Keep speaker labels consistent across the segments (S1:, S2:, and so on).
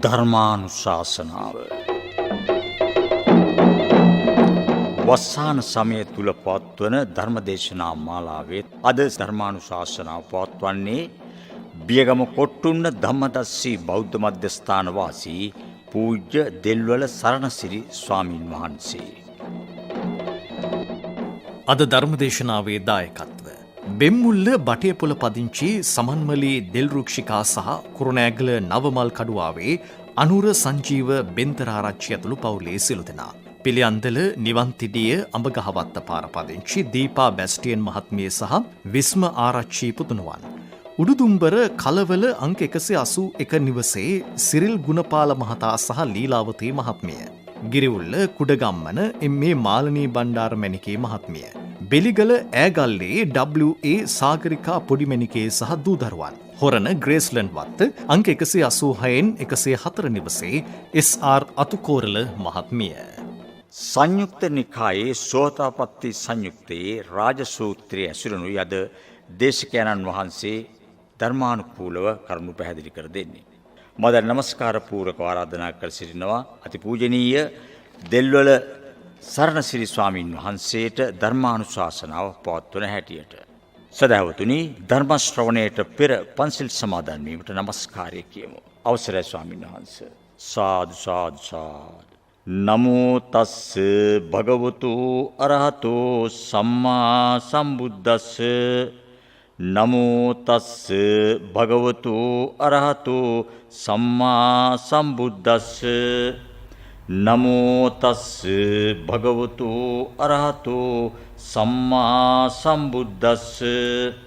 S1: ධර්මානුශාසනාව වස්සාන සමය තුල පවත්වන ධර්මදේශනා මාලාවේ අද ධර්මානුශාසනාව පවත්වන්නේ බියගම කොට්ටුන්න ධම්මදස්සී බෞද්ධ මධ්‍යස්ථාන වාසී පූජ්‍ය දෙල්වල සරණසිරි ස්වාමින් වහන්සේ.
S2: අද ධර්මදේශනාවේ දායකත්ව බෙම්මුල්ල බටයපොළ පදිංචි සමන්මලී දෙල්රුක්ෂිකා සහ කුරුණෑගල නවමල් කඩුවාවේ අනුර සංජීව බෙන්තරාරච්චි ඇතුළු පවුලේ සිළු දෙනා. පිළියන්දල නිවන්තිඩිය අඹගහවත්ත පාර පදිංචි දීපා බැස්ටියන් මහත්මිය සහ විස්ම ආරච්චි පුතුණුවන්. උඩුදුම්බර කලවල අංක 181 නිවසේ සිරිල් ගුණපාල මහතා සහ ලීලාවතී මහත්මිය. ගිරිඋල්ල කුඩගම්මන එම්.ඒ. මාලනී බණ්ඩාර මැණිකේ මහත්මිය. බෙලිගල ඈගල්ලේ W.A. සාගරිකා පොඩිමැණිකේ සහ දූ දරුවන්. හොරණ ග්‍රේස්ලන්ඩ් වත්ත අංක 186න් 104 නිවසේ S.R. අතුකෝරළ මහත්මිය.
S1: සංයුක්ත නිකායේ සෝතාපට්ටි සංයුක්තයේ රාජසූත්‍රයේ ඇසුරනු යද දේශකයන්න් වහන්සේ ධර්මානුකූලව කරුණු පැහැදිලි කර දෙන්නේ. මද නමස්කාර පූර්වක ආරාධනා කර සිටිනවා අතිපූජනීය දෙල්වල සරණසිරි ස්වාමින් වහන්සේට ධර්මානුශාසනාව පවත්වන හැටියට. සදහවතුනි, ධර්ම ශ්‍රවණයට පෙර පන්සිල් සමාදන් වීමට නමස්කාරය කියමු. අවසරයි ස්වාමින් වහන්සේ. සාදු සාදු සාදු. නමෝ තස්ස භගවතු අරහතෝ සම්මා සම්බුද්දස්ස. නමෝ තස්ස භගවතු අරහතෝ සම්මා සම්බුද්දස්ස. නමෝ තස්ස භගවතු අරහතෝ සම්මා සම්බුද්දස්ස.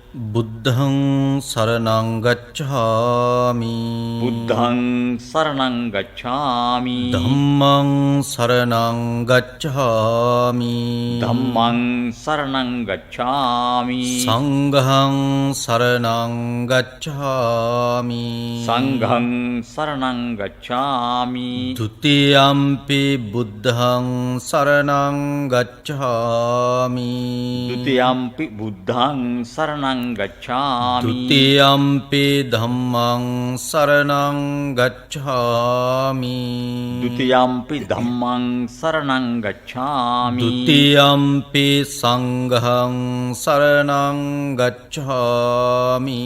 S3: බුද්ධං සරණං ගච්ඡාමි.
S1: බුද්ධං සරණං ගච්ඡාමි.
S3: ධම්මං සරණං ගච්ඡාමි.
S1: ධම්මං සරණං ගච්ඡාමි.
S3: සංඝං සරණං ගච්ඡාමි.
S1: සංඝං සරණං ගච්ඡාමි.
S3: ဒ ුතියම්පි බුද්ධං සරණං ගච්ඡාමි.
S1: ဒ ුතියම්පි බුද්ධං සරණං ගච්ඡාමි.
S3: ဒ ුතියම්පි ධම්මං සරණං ගච්ඡාමි.
S1: ဒ ුතියම්පි ධම්මං සරණං ගච්ඡාමි.
S3: ဒ ුතියම්පි සංඝං සරණං ගච්ඡාමි.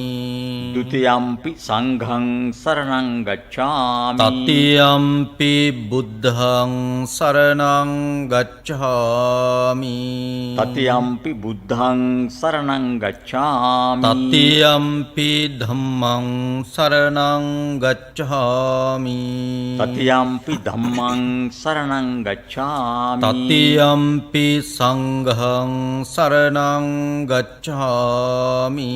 S1: ဒ ුතියම්පි සංඝං සරණං ගච්ඡාමි.
S3: තතියම්පි බුද්ධං සරණං ගච්ඡාමි.
S1: තතියම්පි බුද්ධං සරණං ගච්ඡාමි.
S3: තතියම්පි ධම්මං සරණං ගච්ඡාමි.
S1: තතියම්පි ධම්මං සරණං ගච්ඡාමි.
S3: තතියම්පි සංඝං සරණං ගච්ඡාමි.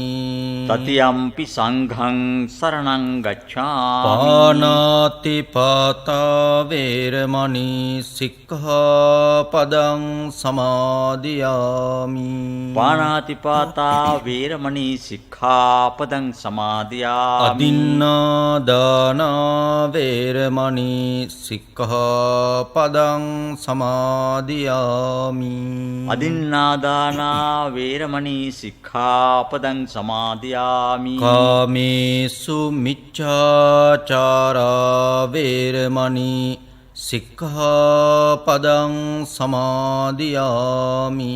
S1: තතියම්පි සංඝං සරණං ගච්ඡාමි.
S3: පානාති පාතා වේරමණී සික්ඛාපදං සමාදියාමි.
S1: පාණාතිපාතා වේරමණී සික්ඛාපදං සමාදියාමි.
S3: අදින්නා දාන වේරමණී සික්ඛාපදං සමාදියාමි.
S1: අදින්නාදානා වේරමණී සික්ඛාපදං සමාදියාමි.
S3: කාමේසු මිච්ඡාචාරා වේරමණී සික්ඛාපදං සමාදියාමි.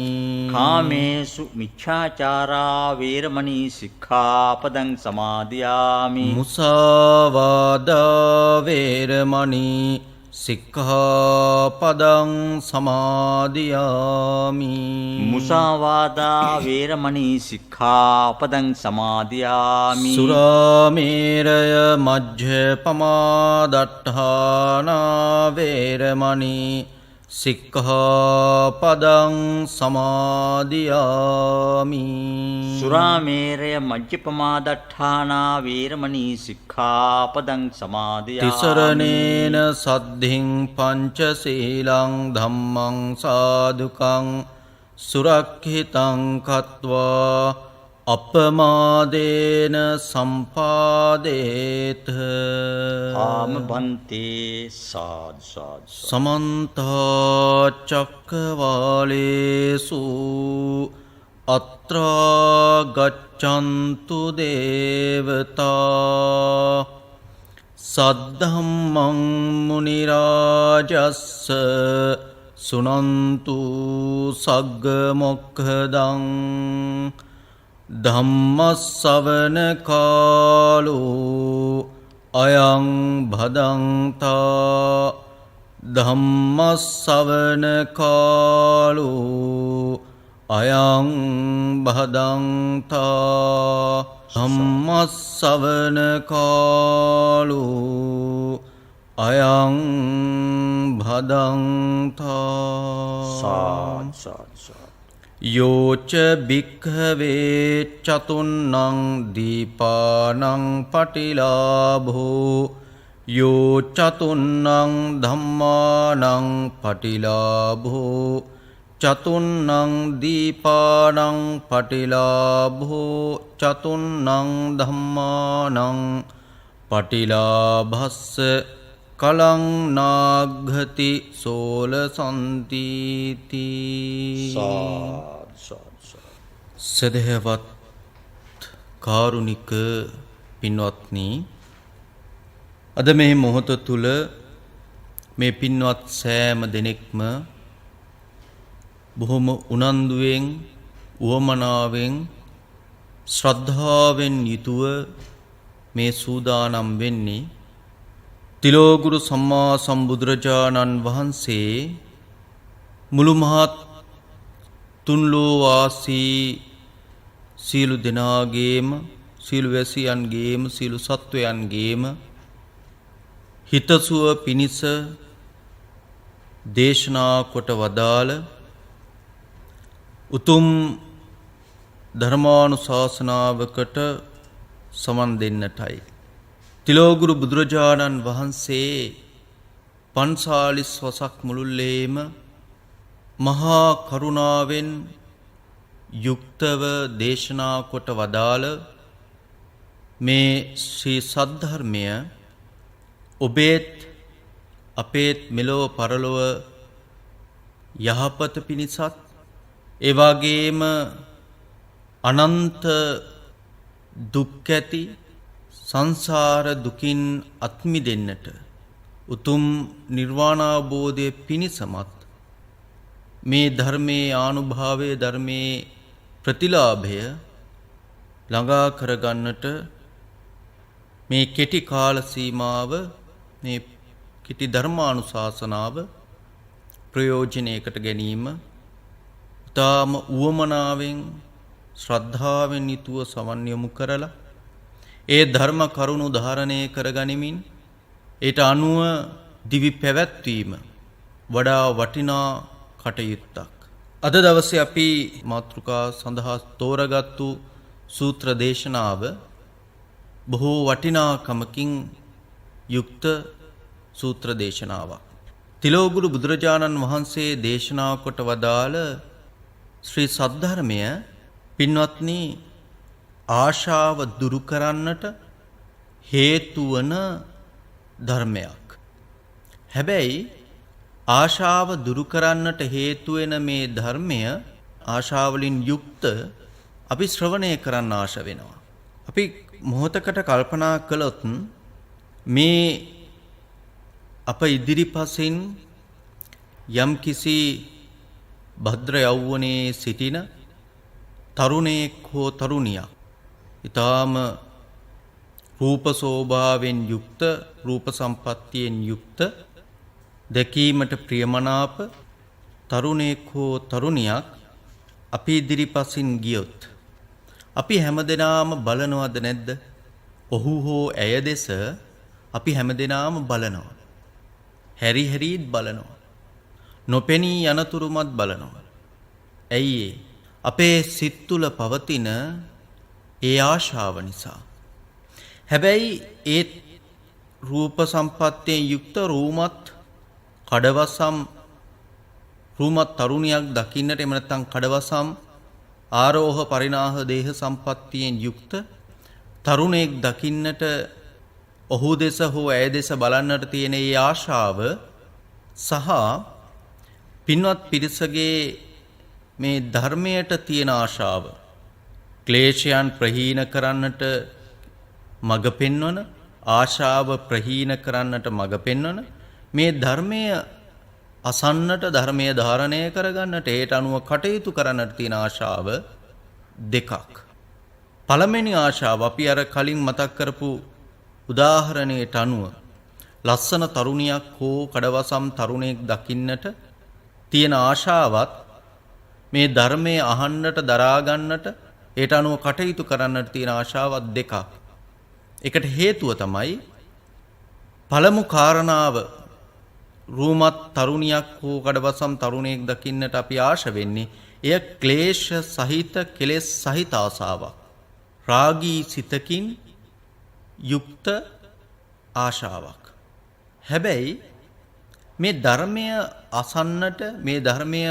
S1: කාමේසු මිච්ඡාචාරා වේරමණී සික්ඛාපදං සමාදියාමි.
S3: මුසාවාදා වේරමණී සික්ඛාපදං සමාදියාමි.
S1: මුසාවාදා වේරමණී සික්ඛාපදං සමාදියාමි.
S3: සුරාමේරය මජ්ජපමාදට්ඨානා වේරමණී සික්ඛාපදං සමාදියාමි.
S1: සුරාමේරය මජ්ජපමාදට්ඨානා වේරමණී සික්ඛාපදං සමාදියාමි.
S3: තිසරණේන සද්ධින් පංචශීලං ධම්මං සාදුකං සුරක්ඛිතං කତ୍වා අපමාදේන සම්පාදේත.
S1: ආම බන්තේ සාදු සාදු.
S3: සමන්ත චක්කවාලේසු අත්‍රා ගච්ඡන්තු දේවතා සද්ධම්මං මුනි රාජස්ස සුනන්තු සග්ග මොක්ඛදං ධම්මස්සවන කාලෝ අයං භදංතා ධම්මස්සවන කාලෝ අයං භදංතා ධම්මස්සවන කාලෝ අයං භදංතා
S1: සාදු සාදු සාදු.
S3: යෝච භික්ඛවේ චතුන්නං දීපානං පටිලාභෝ යෝ චතුන්නං ධම්මානං පටිලාභෝ චතුන්නං දීපානං පටිලාභෝ චතුන්නං ධම්මානං පටිලාභස්ස කලං නාග්ඝති සෝලසන්තිති.
S1: සාදු සාදු සාදු.
S3: සදහවත් කාරුණික පින්වත්නි, අද මේ මොහොත තුල මේ පින්වත් සෑම දෙනෙක්ම බොහොම උනන්දුවෙන් උවමනාවෙන් ශ්‍රද්ධාවෙන් යුතුව මේ සූදානම් වෙන්නේ තිලෝගුරු සම්මා සම්බුදුරජාණන් වහන්සේ මුළු මහත් තුන්ලෝ වාසී සීලු දෙනාගේම සීලු වැසියන්ගේම සීලු සත්වයන්ගේම හිතසුව පිණිස දේශනා කොට වදාළ උතුම් ධර්මානුශාසනාවකට සමන් දෙන්නටයි. තිලෝගුරු බුදුරජාණන් වහන්සේ 45 වසක් මුළුල්ලේම මහා කරුණාවෙන් යුක්තව දේශනා කොට වදාළ මේ ශ්‍රී සද්ධර්මය ඔබේත් අපේත් මෙලොව පරලොව යහපත පිණිසත් ඒ වගේම අනන්ත දුක් ඇති සංසාර දුකින් අත් මිදෙන්නට උතුම් නිර්වාණ අවබෝධය පිණිසමත් මේ ධර්මයේ ආනුභාවය ධර්මයේ ප්‍රතිලාභය ළඟා කරගන්නට මේ කෙටි කාල සීමාව මේ කෙටි ධර්මානුශාසනාව ප්‍රයෝජනයකට ගැනීම තාම උවමනාවෙන් ශ්‍රද්ධාවෙන් යුතුව සමන් යොමු කරලා ඒ ධර්ම කරුණු ධාරණය කරගනිමින් ඊට අනුව දිවි පැවැත්වීම වඩා වටිනා කටයුත්තක්. අද දවසේ අපි මාතෘකා සඳහා තෝරාගත්තු සූත්‍ර දේශනාව බොහෝ වටිනාකමකින් යුක්ත සූත්‍ර දේශනාවක්. තිලෝගුරු බුදුරජාණන් වහන්සේ දේශනා කොට වදාළ ශ්‍රී සද්ධර්මය පින්වත්නි ආශාව දුරු කරන්නට හේතු වන ධර්මයක්. හැබැයි ආශාව දුරු කරන්නට හේතු වෙන මේ ධර්මය ආශාවලින් යුක්ත අපි ශ්‍රවණය කරන්න ආශ වෙනවා. අපි මොහොතකට කල්පනා කළොත් මේ අප ඉදිරිපසින් යම් කිසි භද්‍ර යෞවනයේ සිටින තරුණයෙක් හෝ තරුණියක් ඊටාම රූප සෝභාවෙන් යුක්ත රූප සම්පත්තියෙන් යුක්ත දැකීමට ප්‍රියමනාප තරුණයෙක් හෝ තරුණියක් අපි ඉදිරිපසින් ගියොත් අපි හැමදෙනාම බලනවද නැද්ද? ඔහු හෝ ඇය දෙස අපි හැමදෙනාම බලනවා. හැරි හැරිත් බලනවා. නොපෙනී යනතුරුමත් බලනවා. ඇයි ඒ? අපේ සිත් තුළ පවතින ඒ ආශාව නිසා. හැබැයි ඒ රූප සම්පත්තියෙන් යුක්ත රූමත් කඩවසම් රූමත් තරුණියක් දකින්නට එම නැත්නම් කඩවසම් ආරෝහ පරිණාහ දේහ සම්පත්තියෙන් යුක්ත තරුණයෙක් දකින්නට ඔහු දෙස හෝ ඇය දෙස බලන්නට තියෙන ඒ ආශාව සහ පින්වත් පිරිසගේ මේ ධර්මයට තියෙන ආශාව ක්ලේශයන් ප්‍රහීන කරන්නට මඟ පෙන්වන ආශාව ප්‍රහීන කරන්නට මඟ පෙන්වන මේ ධර්මය අසන්නට ධර්මය ධාරණය කරගන්නට ඒට අනුව කටයුතු කරන්නට තියෙන ආශාව දෙකක්. පළවෙනි ආශාව අපි අර කලින් මතක් කරපු උදාහරණයට අනුව ලස්සන තරුණියක් හෝ කඩවසම් තරුණයෙක් දකින්නට තියෙන ආශාවත් මේ ධර්මයේ අහන්නට දරා ගන්නට ඒට අනුව කටයුතු කරන්නට තියෙන ආශාවත් දෙකක්. ඒකට හේතුව තමයි පළමු කාරණාව රූමත් තරුණියක් හෝ කඩවසම් තරුණයෙක් දකින්නට අපි ආශ වෙන්නේ එය ක්ලේශ සහිත කෙලෙස් සහිත ආශාවක්. රාගී සිතකින් යුක්ත ආශාවක්. හැබැයි මේ ධර්මය අසන්නට මේ ධර්මය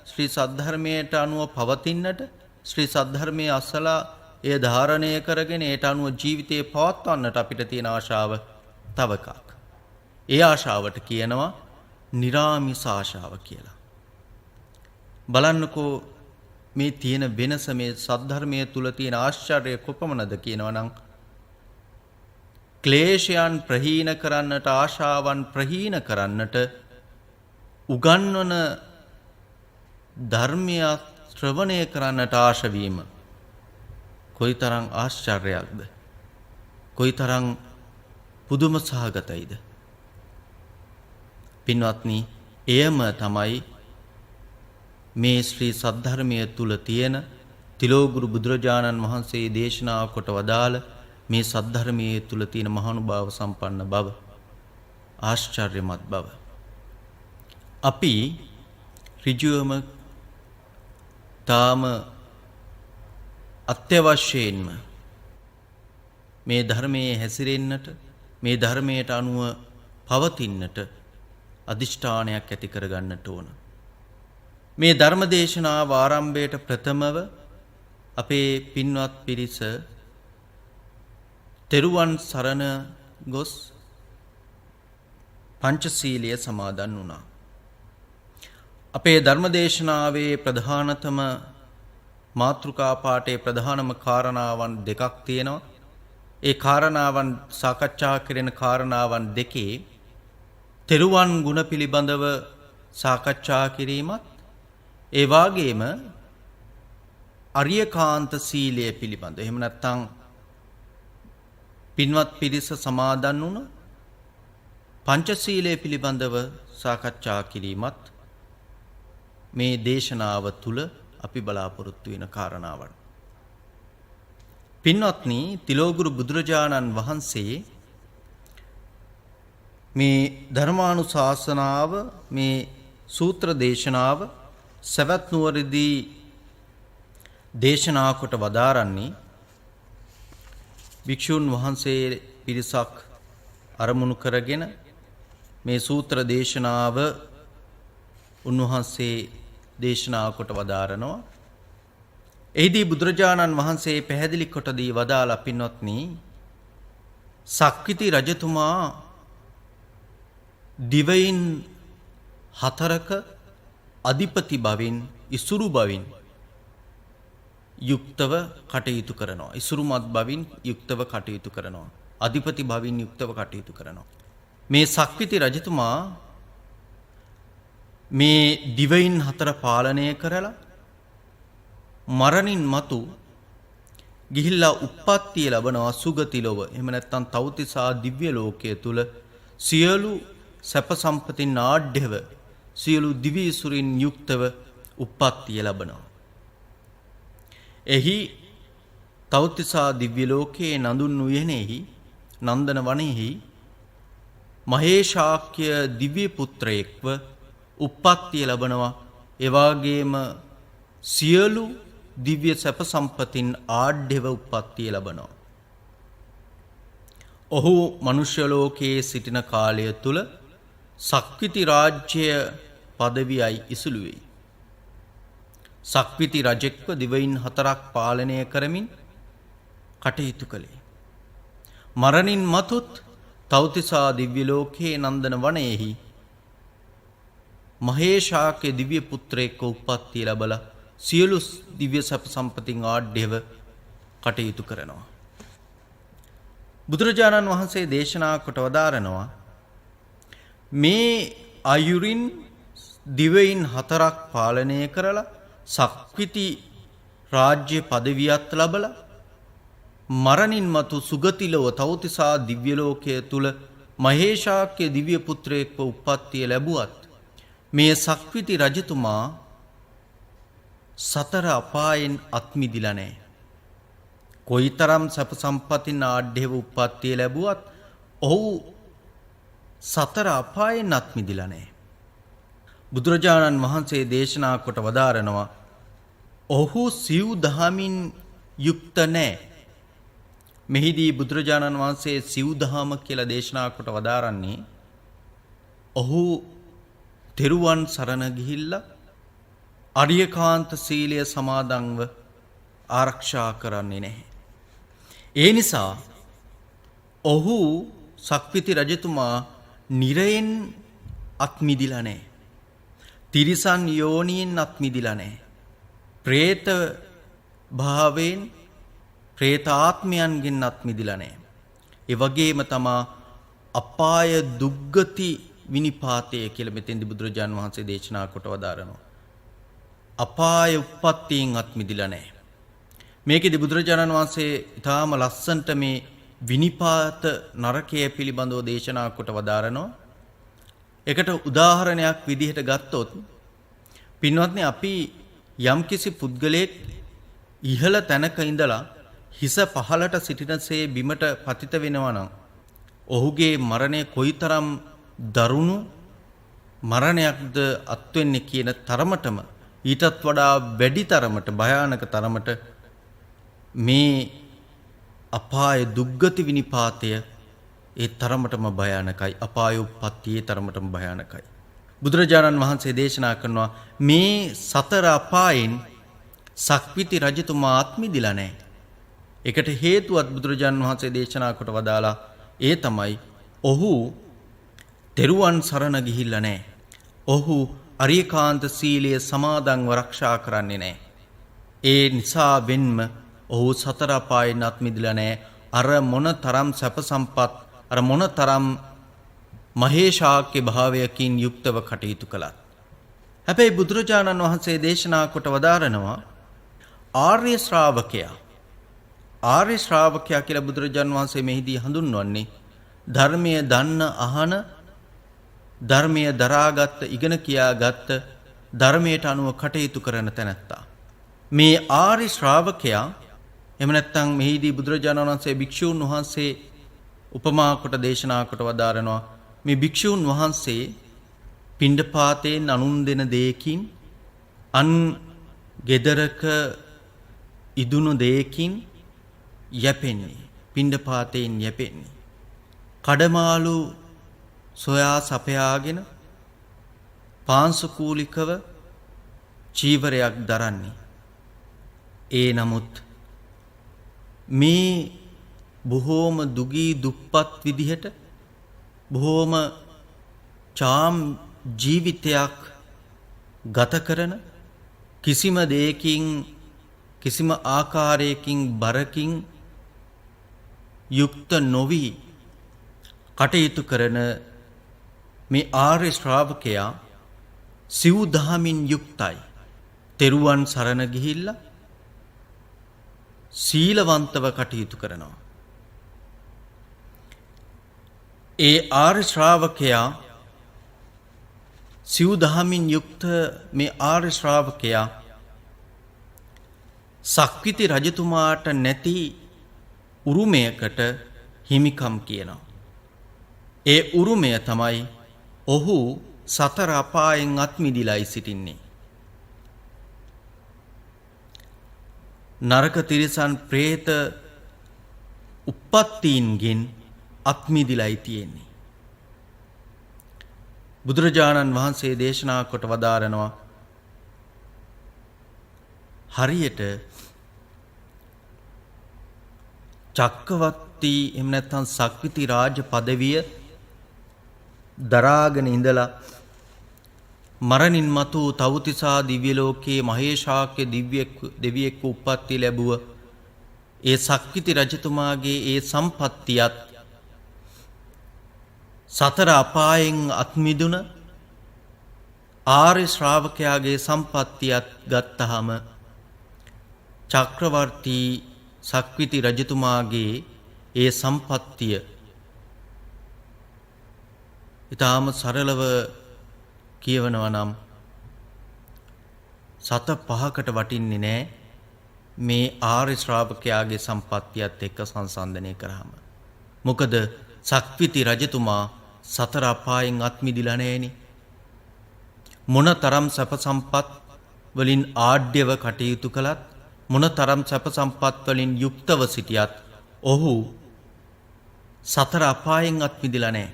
S3: ශ්‍රී සද්ධර්මයට අනුව පවතින්නට ශ්‍රී සද්ධර්මයේ අසලා එය ධාරණය කරගෙන ඒට අනුව ජීවිතේ පවත්වන්නට අපිට තියෙන ආශාව තව එකක්. ඒ ආශාවට කියනවා නිරාමිස ආශාව කියලා. බලන්නකෝ මේ තියෙන වෙනස මේ සද්ධර්මයේ තුල තියෙන ආශ්චර්ය කොපමණද කියනවා නම් ක්ලේශයන් ප්‍රහීන කරන්නට ආශාවන් ප්‍රහීන කරන්නට උගන්වන ධර්මය ශ්‍රවණය කරන්නට ආශ වීම කොයිතරම් ආශ්චර්යයක්ද කොයිතරම් පුදුම සහගතයිද පින්වත්නි එයම තමයි මේ ශ්‍රී සද්ධර්මයේ තුල තියෙන තිලෝගුරු බුදුරජාණන් වහන්සේ දේශනා කොට වදාළ මේ සද්ධර්මයේ තුල තියෙන මහානුභාව සම්පන්න බව ආශ්චර්යමත් බව අපි ඍජුවම තාම අත්‍යවශ්‍යයෙන්ම මේ ධර්මයේ හැසිරෙන්නට මේ ධර්මයට අනුව පවතින්නට අදිෂ්ඨානයක් ඇති කරගන්නට ඕන. මේ ධර්ම දේශනාව ආරම්භයට ප්‍රථමව අපේ පින්වත් පිරිස තෙරුවන් සරණ ගොස් පංචශීලය සමාදන් වුණා. අපේ ධර්ම දේශනාවේ ප්‍රධානතම මාතෘකා පාඨයේ ප්‍රධානම කාරණාවන් දෙකක් තියෙනවා. ඒ කාරණාවන් සාකච්ඡා කරන කාරණාවන් දෙකේ තෙරුවන් ගුණ පිළිබඳව සාකච්ඡා කිරීමත් ඒ වාගේම අරියකාන්ත සීලය පිළිබඳ එහෙම නැත්නම් පින්වත් පිරිස සමාදන් වුණ පංචශීලය පිළිබඳව සාකච්ඡා කිරීමත් මේ දේශනාව තුල අපි බලාපොරොත්තු වෙන කාරණාවන්. පින්වත්නි තිලෝගුරු බුදුරජාණන් වහන්සේ මේ ධර්මානුශාසනාව මේ සූත්‍ර දේශනාව සවැත් නුවරදී දේශනා කොට වදාරන්නේ භික්ෂුන් වහන්සේ පිරිසක් අරමුණු කරගෙන මේ සූත්‍ර දේශනාව උන්වහන්සේ දේශනා කොට වදාරනවා. එහිදී බුදුරජාණන් වහන්සේ පැහැදිලි කොට දී වදාලා පින්වත්නි සක්විති රජතුමා දිවයින් 4ක අධිපති බවින් ඉසුරු බවින් යුක්තව කටයුතු කරනවා. ඉසුරුමත් බවින් යුක්තව කටයුතු කරනවා. අධිපති බවින් යුක්තව කටයුතු කරනවා. මේ සක්විති රජතුමා මේ දිවයින් 4 පාලනය කරලා මරණින් මතු ගිහිල්ලා උප්පත්තිය ලබනවා සුගති ලොව. එහෙම නැත්නම් තව්තිසා දිව්‍ය ලෝකයේ තුල සියලු සැප සම්පතින් ආඩ්‍යව සියලු දිවි සුරින් යුක්තව උප්පත්තිය ලබනවා. එහි තව්තිසා දිව්‍ය ලෝකයේ නඳුන් උයනේහි නන්දන වනයේහි මහේශාක්‍ය දිව්‍ය පුත්‍රයෙක්ව උප්පත්තිය ලබනවා. ඒ වගේම සියලු දිව්‍ය සැප සම්පතින් ආඩ්‍යව උප්පත්තිය ලබනවා. ඔහු මනුෂ්‍ය ලෝකයේ සිටින කාලය තුල සක්විති රාජ්‍ය පදවියයි ඉසුළු වෙයි. සක්විති රජෙක්ව දිවයින් 4ක් පාලනය කරමින් කටයුතු කළේ. මරණින් මතුත් තව්තිසා දිව්‍ය ලෝකයේ නන්දන වනයේහි මහේශාක්‍ය දිව්‍ය පුත්‍රයෙක්ව උප්පත්තිය ලැබලා සියලු දිව්‍ය සැප සම්පතින් ආඩ්‍යව කටයුතු කරනවා. බුදුරජාණන් වහන්සේ දේශනා කොට වදාරනවා මේ අයුරින් දිවයින් 4ක් පාලනය කරලා සක්විති රාජ්‍ය පදවියත් ලබලා මරණින් මතු සුගතිලව තවතිසා දිව්‍ය ලෝකයේ තුල මහේශාක්‍ය දිව්‍ය පුත්‍රයෙක්ව උප්පත්තිය ලැබුවත් මේ සක්විති රජතුමා සතර අපායෙන් අත්මිදිලා නැහැ. කොයිතරම් සැප සම්පතින් ආඩ්‍යව උප්පත්තිය ලැබුවත් ඔහු සතර අපායෙන් අත්මිදිලා නැහැ. බුදුරජාණන් වහන්සේ දේශනා කොට වදාරනවා ඔහු සිව් දහමින් යුක්ත නැහැ. මෙහිදී බුදුරජාණන් වහන්සේ සිව් දහම කියලා දේශනා කොට වදාරන්නේ ඔහු තෙරුවන් සරණ ගිහිල්ලා අරියකාන්ත සීලය සමාදන්ව ආරක්ෂා කරන්නේ නැහැ. ඒ නිසා ඔහු සක්විති රජතුමා නිරයෙන් අත්මිදිලා නැහැ. තිරිසන් යෝනියෙන් අත්මිදිලා නැහැ. പ്രേත භාවයෙන් പ്രേත ආත්මයන්ගෙන් අත්මිදිලා නැහැ. ඒ වගේම තමා අපාය දුග්ගති විනිපාතය කියලා මෙතෙන්දි බුදුරජාන් වහන්සේ දේශනා කොට වදාරනවා. අපාය උප්පත්තියෙන් අත්මිදිලා නැහැ. මේකෙදි බුදුරජාණන් වහන්සේ ඊටාම ලස්සන්ට මේ විනිපාත නරකය පිළිබඳව දේශනා කොට වදාරනවා. ඒකට උදාහරණයක් විදිහට ගත්තොත් පින්වත්නි අපි යම්කිසි පුද්ගලයෙක් ඉහළ තැනක ඉඳලා හිස පහළට සිටිනසේ බිමට පතිත වෙනවා නම් ඔහුගේ මරණය කොයිතරම් දරුණු මරණයක්ද අත්වෙන්නේ කියන තරමටම ඊටත් වඩා වැඩි තරමට භයානක තරමට මේ අපාය දුග්ගති විනිපාතය ඒ තරමටම භයානකයි. අපාය උප්පත්තියේ තරමටම භයානකයි. බුදුරජාණන් වහන්සේ දේශනා කරනවා මේ සතර අපායෙන් සක්විති රජතුමා ආත්මිදිලා නැහැ. ඒකට හේතුවත් බුදුරජාණන් වහන්සේ දේශනා කොට වදාලා ඒ තමයි ඔහු තෙරුවන් සරණ ගිහිල්ලා නැහැ. ඔහු අරියකාන්ත සීලය සමාදන්ව ආරක්ෂා කරන්නේ නැහැ. ඒ නිසා වෙන්ම ඔහු සතර අපායෙන් අත්මිදිලා නැහැ. අර මොන තරම් සැප සම්පත් අර මොන තරම් මහේශාක්‍ය භාවයකින් යුක්තව කටයුතු කළත්. හැබැයි බුදුරජාණන් වහන්සේ දේශනා කොට වදාරනවා ආර්ය ශ්‍රාවකයා කියලා බුදුරජාණන් වහන්සේ මෙහිදී හඳුන්වන්නේ ධර්මයේ දන්න අහන ධර්මයේ දරාගත් ඉගෙන කියාගත් ධර්මයට අනුව කටයුතු කරන තැනැත්තා. මේ ආර්ය ශ්‍රාවකයා එහෙම නැත්නම් මෙහිදී බුදුරජාණන් වහන්සේ භික්ෂූන් වහන්සේ උපමා කොට දේශනා කොට වදාරනවා මේ භික්ෂූන් වහන්සේ පිණ්ඩපාතයෙන් අනුන් දෙන දෙයකින් අන් ගෙදරක ඉදුණු දෙයකින් යැපෙන්නේ පිණ්ඩපාතයෙන් යැපෙන්නේ කඩමාළු සොයා සපයාගෙන පාංශුකූලිකව චීවරයක් දරන්නේ. ඒ නමුත් මේ බොහෝම දුගී දුප්පත් විදිහට බොහෝම චාම් ජීවිතයක් ගත කරන කිසිම දෙයකින් කිසිම ආකාරයකින් බරකින් යුක්ත නොවි කටයුතු කරන මේ ආර්ය ශ්‍රාවකයා සිව් දහමින් යුක්තයි. තෙරුවන් සරණ ගිහිල්ලා සීලවන්තව කටයුතු කරනවා. ඒ ආර්ය ශ්‍රාවකයා සිව් දහමින් යුක්ත මේ ආර්ය ශ්‍රාවකයා සක්විති රජතුමාට නැති උරුමයකට හිමිකම් කියනවා. ඒ උරුමය තමයි ඔහු සතර අපායෙන් අත්මිදිලායි සිටින්නේ. නරක තිරිසන් പ്രേත උප්පත්තීන්ගෙන් අත්මිදිලායි තියෙන්නේ. බුදුරජාණන් වහන්සේ දේශනා කොට වදාරනවා හරියට චක්කවර්ති එහෙම නැත්නම් සක්විති රාජ පදවිය දරාගෙන ඉඳලා මරණින් මතු තවුතිසා දිව්‍ය ලෝකයේ මහේශාක්‍ය දෙවියෙක් උප්පත්ති ලැබුව ඒ සක්විති රජතුමාගේ ඒ සම්පත්තියත් සතර අපායෙන් අත්මිදුන ආර්ය ශ්‍රාවකයාගේ සම්පත්තියත් ගත්තහම චක්‍රවර්ති සක්විති රජතුමාගේ ඒ සම්පත්තිය ඊටාම සරලව කියවනවා නම් සත පහකට වටින්නේ නැහැ මේ ආර්ය ශ්‍රාවකයාගේ සම්පත්තියත් එක්ක සංසන්දනය කරාම. මොකද සක්විති රජතුමා සතර අපායෙන් අත් මිදිලා නැහෙනි. මොනතරම් සැප සම්පත් වලින් ආඩ්‍යව කටයුතු කළත් මොනතරම් සැප සම්පත් වලින් යුක්තව සිටියත් ඔහු සතර අපායෙන් අත් මිදිලා නැහැ.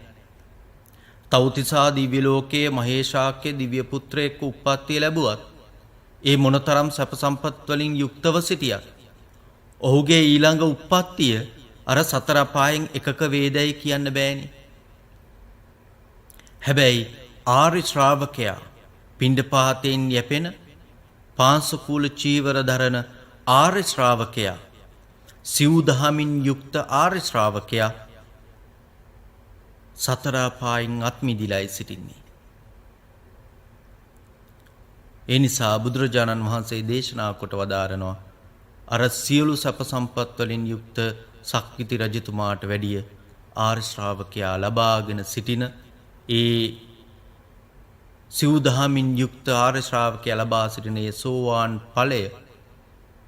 S3: තව්තිසා දිව්‍ය ලෝකයේ මහේශාක්‍ය දිව්‍ය පුත්‍රයෙක් උප්පත්තිය ලැබුවත් ඒ මොනතරම් සැප සම්පත් වලින් යුක්තව සිටියත් ඔහුගේ ඊළඟ උප්පත්තිය අර සතර අපායෙන් එකක වේදයි කියන්න බෑනේ. හැබැයි ආර්ය ශ්‍රාවකයා පිණ්ඩපාතයෙන් යැපෙන පාංශුකූල චීවර දරන ආර්ය ශ්‍රාවකයා සිව් දහමින් යුක්ත ආර්ය ශ්‍රාවකයා සතර අපායෙන් අත් මිදිලායි සිටින්නේ. ඒ නිසා බුදුරජාණන් වහන්සේ දේශනා කොට වදාරනවා අර සියලු සැප සම්පත් වලින් යුක්ත සක්විති රජතුමාට වැඩිය ආර්ය ශ්‍රාවකයා ලබාගෙන සිටින ඒ සිව් දහමින් යුක්ත ආර්ය ශ්‍රාවකයා ලබා සිටින ඒ සෝවාන් ඵලය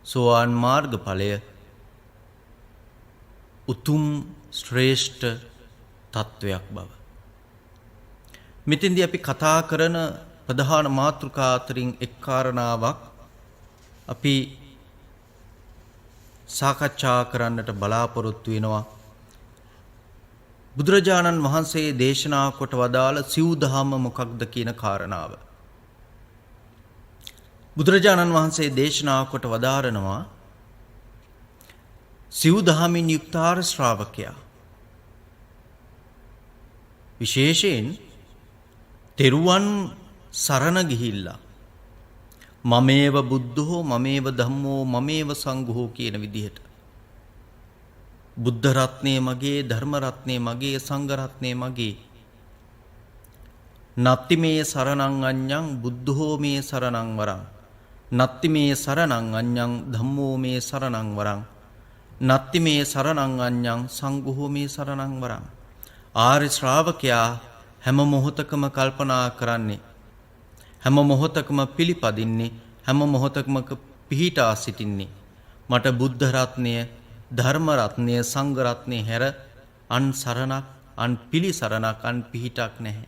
S3: සෝවාන් මාර්ග ඵලය උතුම් ශ්‍රේෂ්ඨ තත්වයක් බව. මෙතෙන්දී අපි කතා කරන ප්‍රධාන මාතෘකා අතරින් එක් කාරණාවක් අපි සාකච්ඡා කරන්නට බලාපොරොත්තු වෙනවා. බුදුරජාණන් වහන්සේ දේශනා කොට වදාළ සිව් දහම මොකක්ද කියන කාරණාව. බුදුරජාණන් වහන්සේ දේශනා කොට වදාරනවා සිව් දහමින් යුක්ත ආර්ය ශ්‍රාවකයා විශේෂයෙන් තෙරුවන් සරණ ගිහිල්ලා මමේව බුද්ධෝ මමේව ධම්මෝ මමේව සංඝෝ කියන විදිහට බුද්ධ රත්නය මගේ ධර්ම රත්නය මගේ සංඝ රත්නය මගේ නත්ති මේ සරණං අඤ්ඤං බුද්ධෝ මේ සරණං වරං නත්ති මේ සරණං අඤ්ඤං ධම්මෝ මේ සරණං වරං නත්ති මේ සරණං අඤ්ඤං සංඝෝ මේ සරණං වරං. ආර්ය ශ්‍රාවකයා හැම මොහොතකම කල්පනා කරන්නේ හැම මොහොතකම පිළිපදින්නේ හැම මොහොතකම පිහිටා සිටින්නේ මට බුද්ධ රත්නය ධර්ම රත්නය සංඝ රත්නය හැර අන් සරණක් අන් පිළිසරණක් අන් පිහිටක් නැහැ.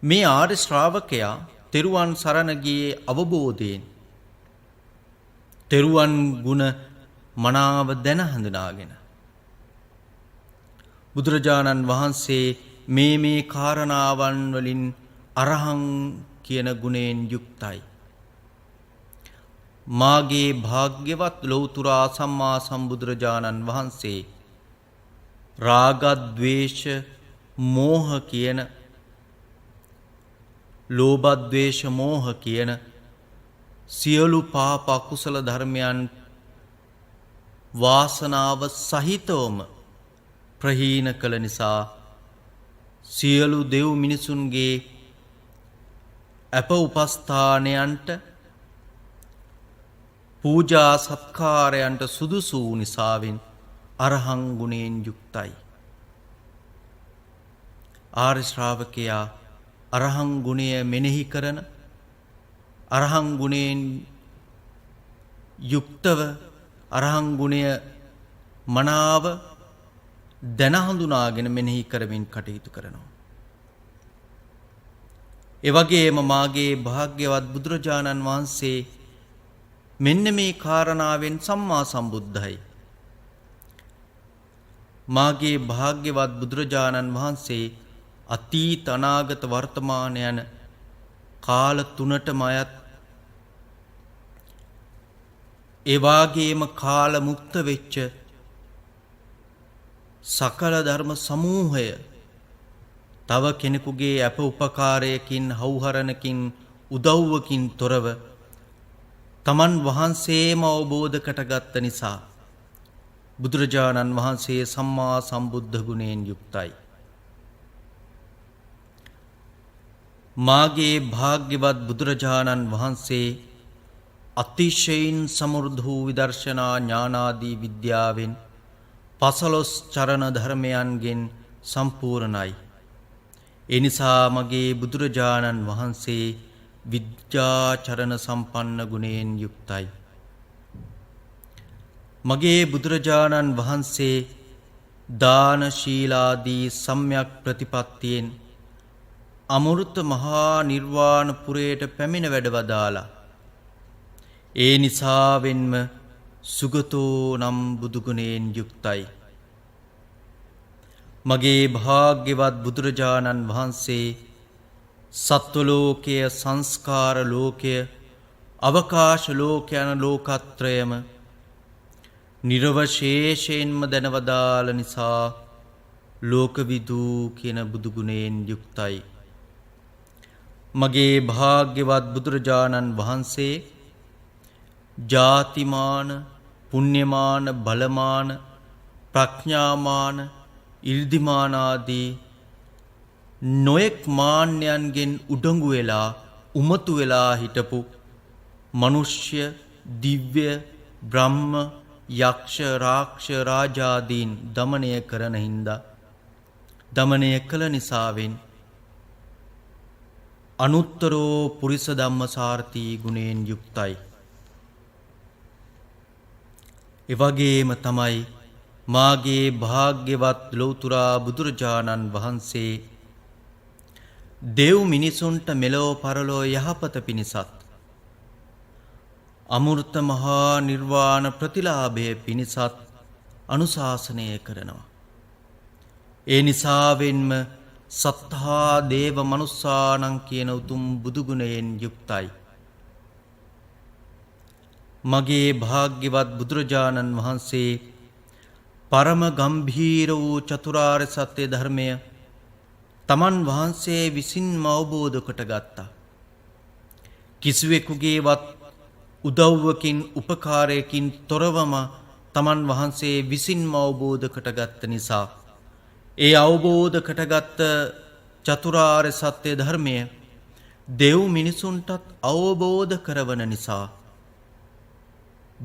S3: මේ ආර්ය ශ්‍රාවකයා තෙරුවන් සරණ ගියේ අවබෝධයෙන් තෙරුවන් ගුණ මනාව දැන හඳුනාගෙන බුදුරජාණන් වහන්සේ මේ කාරණාවන් වලින් අරහං කියන ගුණයෙන් යුක්තයි. මාගේ භාග්‍යවත් ලෞතුරා සම්මා සම්බුදුරජාණන් වහන්සේ රාග ද්වේෂ මෝහ කියන ලෝභ ද්වේෂ මෝහ කියන සියලු පාප අකුසල ධර්මයන් වාසනාව සහිතවම ප්‍රහීන කළ නිසා සියලු දෙව් මිනිසුන්ගේ අප උපස්ථානයන්ට පූජා සත්කාරයන්ට සුදුසු වූ නිසාවෙන් අරහං ගුණයෙන් යුක්තයි. ආර්ය ශ්‍රාවකයා අරහං ගුණය මෙනෙහි කරන අරහං ගුණයෙන් යුක්තව අරහං ගුණය මනාව දැන හඳුනාගෙන මෙනෙහි කරමින් කටයුතු කරනවා. එවැගේම මාගේ භාග්‍යවත් බුදුරජාණන් වහන්සේ මෙන්න මේ කාරණාවෙන් සම්මා සම්බුද්ධයි. මාගේ භාග්‍යවත් බුදුරජාණන් වහන්සේ අතීත අනාගත වර්තමාන යන කාල තුනටම අයත් ඒ වාගේම කාල මුක්ත වෙච්ච සකල ධර්ම සමූහය තව කෙනෙකුගේ අප උපකාරයකින් හවුහරණකින් උදව්වකින් තොරව තමන් වහන්සේම අවබෝධ කරගත්ත නිසා බුදුරජාණන් වහන්සේ සම්මා සම්බුද්ධ ගුණයෙන් යුක්තයි. මාගේ භාග්‍යවත් බුදුරජාණන් වහන්සේ අතිශයින් සමෘද්ධ වූ විදර්ශනා ඥානාදී විද්‍යාවෙන් 15 චරණ ධර්මයන්ගෙන් සම්පූර්ණයි. ඒ නිසා මගේ බුදුරජාණන් වහන්සේ විද්‍යාචරණ සම්පන්න ගුණයෙන් යුක්තයි. මගේ බුදුරජාණන් වහන්සේ දාන ශීලාදී සම්‍යක් ප්‍රතිපත්තියෙන් අමෘත මහා නිර්වාණ පුරයට පැමිණ වැඩවදාලා. ඒ නිසාවෙන්ම සුගතෝ නම් බුදුගුණයෙන් යුක්තයි. මගේ භාග්‍යවත් බුදුරජාණන් වහන්සේ සත්වලෝකය, සංස්කාර ලෝකය, අවකාශ ලෝක යන ලෝකත්‍රයම නිර්වශේෂයෙන්ම දැනවදාල නිසා ලෝකවිදූ කියන බුදුගුණයෙන් යුක්තයි. මගේ භාග්‍යවත් බුදුරජාණන් වහන්සේ ජාතිමාන, පුණ්‍යමාන, බලමාන, ප්‍රඥාමාන, ඉර්ධිමානාදී නොයෙක් මාන්‍යයන්ගෙන් උඩඟු වෙලා උමතු වෙලා හිටපු මනුෂ්‍ය, දිව්‍ය, බ්‍රහ්ම, යක්ෂ, රාක්ෂ, රාජාදීන් දමනය කරන හින්දා දමනය කළ නිසාවෙන් අනුත්තරෝ පුරිස ධම්මසාරථී ගුණයෙන් යුක්තයි. එවැගේම තමයි මාගේ භාග්‍යවත් ලෞතුරා බුදුරජාණන් වහන්සේ දෙව් මිනිසුන්ට මෙලොව පරලොව යහපත පිණිසත් අමෘත මහා නිර්වාණ ප්‍රතිලාභය පිණිසත් අනුශාසනය කරනවා. ඒ නිසාවෙන්ම සත්තා දේව මනුස්සානං කියන උතුම් බුදුගුණයෙන් යුක්තයි. මගේ භාග්‍යවත් බුදුරජාණන් වහන්සේ පරම ගම්භීර වූ චතුරාර්ය සත්‍ය ධර්මය තමන් වහන්සේ විසින්ම අවබෝධ කොට ගත්තා. කිසිවෙකුගේවත් උදව්වකින් උපකාරයකින් තොරවම තමන් වහන්සේ විසින්ම අවබෝධ කොට ගත්ත නිසා ඒ අවබෝධ කොටගත් චතුරාර්ය සත්‍ය ධර්මය දෙව් මිනිසුන්ටත් අවබෝධ කරවන නිසා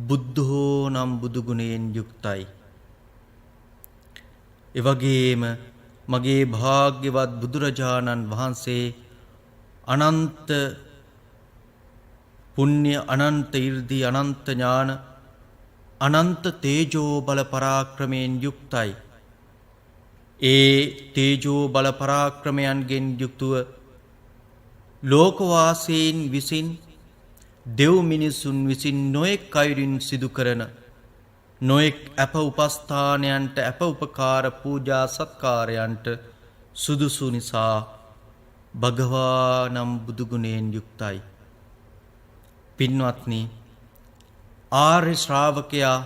S3: බුද්ධෝ නම් බුදුගුණයෙන් යුක්තයි. එවැගේම මගේ භාග්‍යවත් බුදුරජාණන් වහන්සේ අනන්ත පුණ්‍ය, අනන්ත 이르දි, අනන්ත ඥාන, අනන්ත තේජෝ බල පරාක්‍රමයෙන් යුක්තයි. ඒ තේජෝ බල පරාක්‍රමයන්ගෙන් යුක්තව ලෝකවාසීන් විසින් දෙව් මිනිසුන් විසින් නොයෙක් අයුරින් සිදු කරන නොයෙක් අප උපස්ථානයන්ට, අප උපකාර පූජා සත්කාරයන්ට සුදුසු නිසා භගවා නම් බුදුගුණයෙන් යුක්තයි. පින්වත්නි, ආර්ය ශ්‍රාවකයා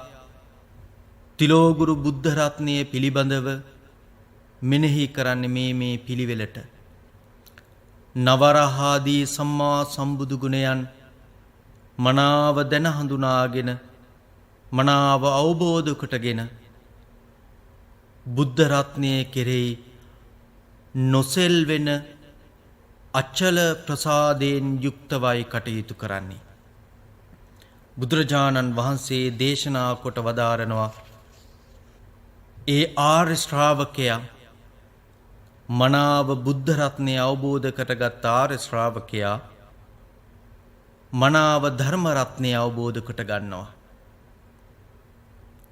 S3: තිලෝගුරු බුද්ධ රත්නය පිළිබඳව මෙනෙහි කරන්නේ මේ පිළිවෙලට. නවරහාදී සම්මා සම්බුදු ගුණයන් මනාව දැන හඳුනාගෙන, මනාව අවබෝධ කොටගෙන බුද්ධ රත්නය කෙරෙහි නොසෙල්වෙන අචල ප්‍රසාදයෙන් යුක්තවයි කටයුතු කරන්නේ. බුදුරජාණන් වහන්සේ දේශනා කොට වදාරනවා, ඒ ආර්ය ශ්‍රාවකයා, මනාව බුද්ධ රත්නය අවබෝධ කරගත් ආර්ය ශ්‍රාවකයා මනාව ධර්ම රත්නය අවබෝධ කොට ගන්නවා.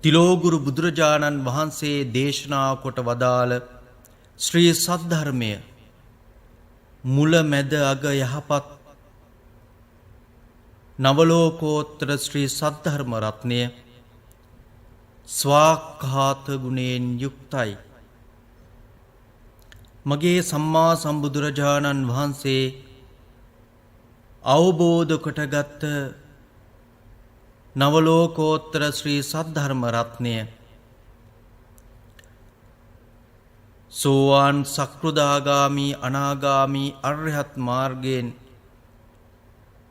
S3: තිලෝගුරු බුදුරජාණන් වහන්සේ දේශනා කොට වදාළ ශ්‍රී සද්ධර්මය මුල මැද අග යහපත් නවලෝකෝත්තර ශ්‍රී සද්ධර්ම රත්නය ස්වාක්ඛාත ගුණයෙන් යුක්තයි. මගේ සම්මා සම්බුදුරජාණන් වහන්සේ අවබෝධ කොටගත් නවලෝකෝත්තර ශ්‍රී සද්ධර්ම රත්නය සෝවාන්, සක්‍රුදාගාමි, අනාගාමි, අරහත් මාර්ගයෙන්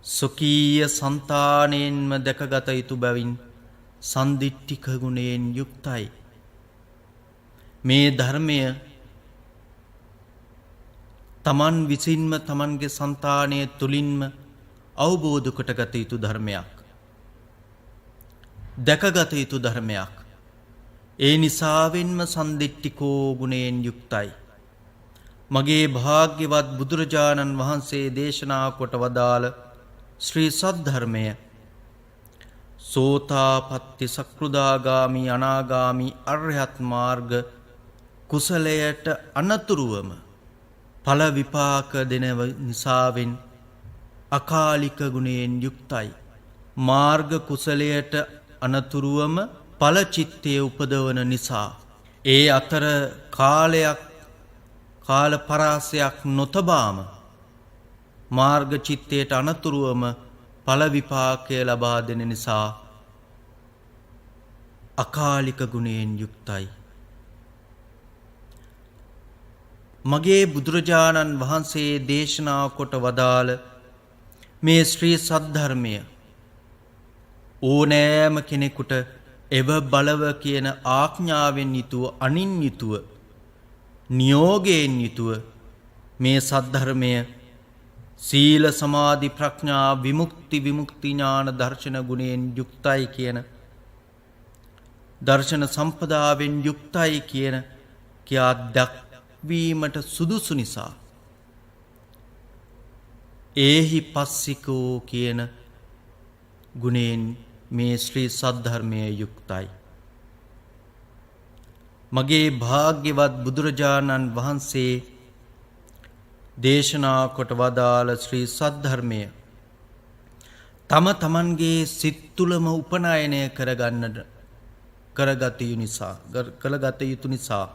S3: සොකීය సంతාණයෙන්ම දැකගත යුතු බැවින් සන්දිට්ඨික ගුණයෙන් යුක්තයි. මේ ධර්මය තමන් විසින්ම තමන්ගේ సంతාණය තුලින්ම අවබෝධ කොටගත යුතු ධර්මයක්. දැකගත යුතු ධර්මයක්. ඒ නිසාවෙන්ම සන්දිට්ඨිකෝ ගුණයෙන් යුක්තයි. මගේ භාග්‍යවත් බුදුරජාණන් වහන්සේ දේශනා කොට වදාළ ශ්‍රී සද්ධර්මය සෝතාපට්ටි සක්‍රුදාගාමි අනාගාමි අරහත් මාර්ග කුසලයට අනතුරුවම ඵල විපාක දෙන නිසාවෙන් අකාලික ගුණයෙන් යුක්තයි. මාර්ග කුසලයට අනතුරුවම ඵල චිත්තයේ උපදවන නිසා ඒ අතර කාල පරාසයක් නොතබාම මාර්ග චිත්තයට අනතුරුවම ඵල විපාකය ලබා දෙන නිසා අකාලික ගුණයෙන් යුක්තයි. මගේ බුදුරජාණන් වහන්සේ දේශනා කොට වදාළ මේ ශ්‍රී සද්ධර්මය ඕනෑම කෙනෙකුට එව බලව කියන ආඥාවෙන් යුතුව අනින් යුතුව නියෝගයෙන් යුතුව මේ සද්ධර්මය සීල සමාධි ප්‍රඥා විමුක්ති ඥාන දර්ශන ගුණයෙන් යුක්තයි කියන දර්ශන සම්පදාවෙන් යුක්තයි කියන කියා දක්වීමට සුදුසු නිසා ඒහි පස්සිකෝ කියන ගුණයෙන් මේ ශ්‍රී සද්ධර්මය යුක්තයි. මගේ භාග්‍යවත් බුදුරජාණන් වහන්සේ දේශනා කොට වදාළ ශ්‍රී සද්ධර්මය තම තමන්ගේ සිත් තුළම උපනායනය කරගත යුතු නිසා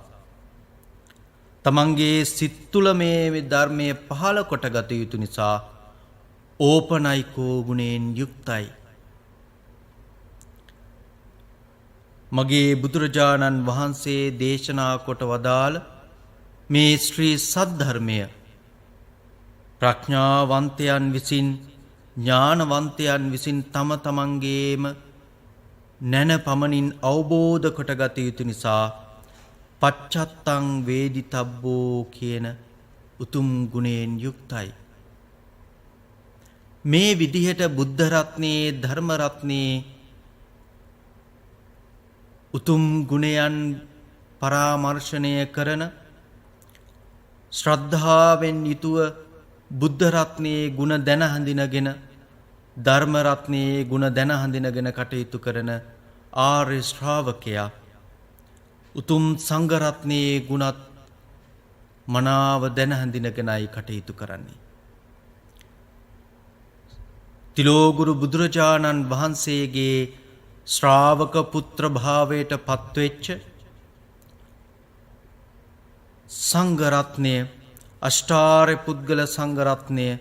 S3: තමන්ගේ සිත් තුළ මේ ධර්මය පහළ කොටගත යුතු නිසා ඕපනයිකෝ ගුණයෙන් යුක්තයි. මගේ බුදුරජාණන් වහන්සේ දේශනා කොට වදාළ මේ ශ්‍රී සද්ධර්මය ප්‍රඥාවන්තයන් විසින් ඥානවන්තයන් විසින් තම තමන්ගේම නැන පමණින් අවබෝධ කොටගත යුතු නිසා පච්චත්තං වේදිතබ්බෝ කියන උතුම් ගුණයෙන් යුක්තයි. මේ විදිහට බුද්ධ රත්නයේ ධර්ම රත්නයේ උතුම් ගුණයන් පරාමර්ශනය කරන ශ්‍රද්ධාවෙන් යුතුව බුද්ධ රත්නයේ ගුණ දැන හඳිනගෙන ධර්ම රත්නයේ ගුණ දැන හඳිනගෙන කටයුතු කරන ආර්ය ශ්‍රාවකයා උතුම් සංඝ රත්නයේ ගුණත් මනාව දැන හඳිනගෙනයි කටයුතු කරන්නේ. තිලෝගුරු බුදුරජාණන් වහන්සේගේ ශ්‍රාවක පුත්‍ර භාවයට පත්වෙච්ච සංඝ රත්නය අෂ්ටාර්ය පුද්ගල සංඝ රත්නය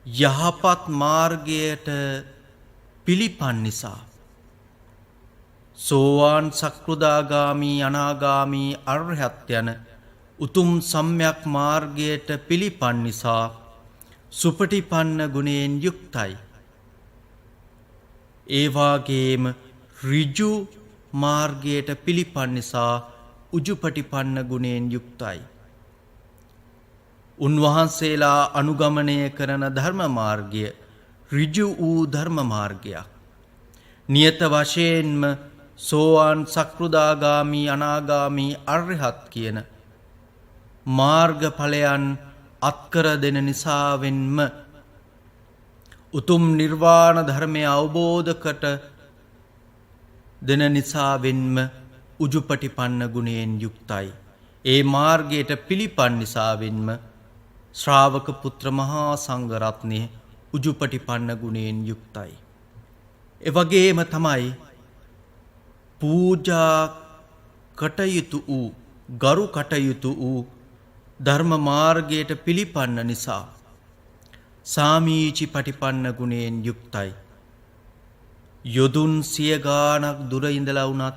S3: යහපත් මාර්ගයට පිළිපන් නිසා සෝවාන් සක්‍රුදාගාමි අනාගාමි අරහත් යන උතුම් සම්‍යක් මාර්ගයට පිළිපන් නිසා සුපටිපන්න ගුණයෙන් යුක්තයි. ඒ වාගේම ඍජු මාර්ගයට පිළිපන් නිසා උජුපටිපන්න ගුණයෙන් යුක්තයි. උන්වහන්සේලා අනුගමනය කරන ධර්ම මාර්ගය ඍජු වූ ධර්ම මාර්ගයක්. නියත වශයෙන්ම සෝවාන් සක්‍රුදාගාමි අනාගාමි අරහත් කියන මාර්ගඵලයන් අත්කර දෙන නිසාවෙන්ම උතුම් නිර්වාණ ධර්මය අවබෝධ කොට දෙන නිසාවෙන්ම උජුපටිපන්න ගුණයෙන් යුක්තයි. ඒ මාර්ගයට පිළිපන් නිසාවෙන්ම ශ්‍රාවක පුත්‍ර මහා සංඝ රත්නය උජුපටිපන්න ගුණයෙන් යුක්තයි. එවැගේම තමයි පූජා කටයුතු වූ ගරු කටයුතු වූ ධර්ම මාර්ගයට පිළිපන්න නිසා සාමීචි පටිපන්න ගුණයෙන් යුක්තයි. යොදුන් සිය ගානක් දුර ඉඳලා වුණත්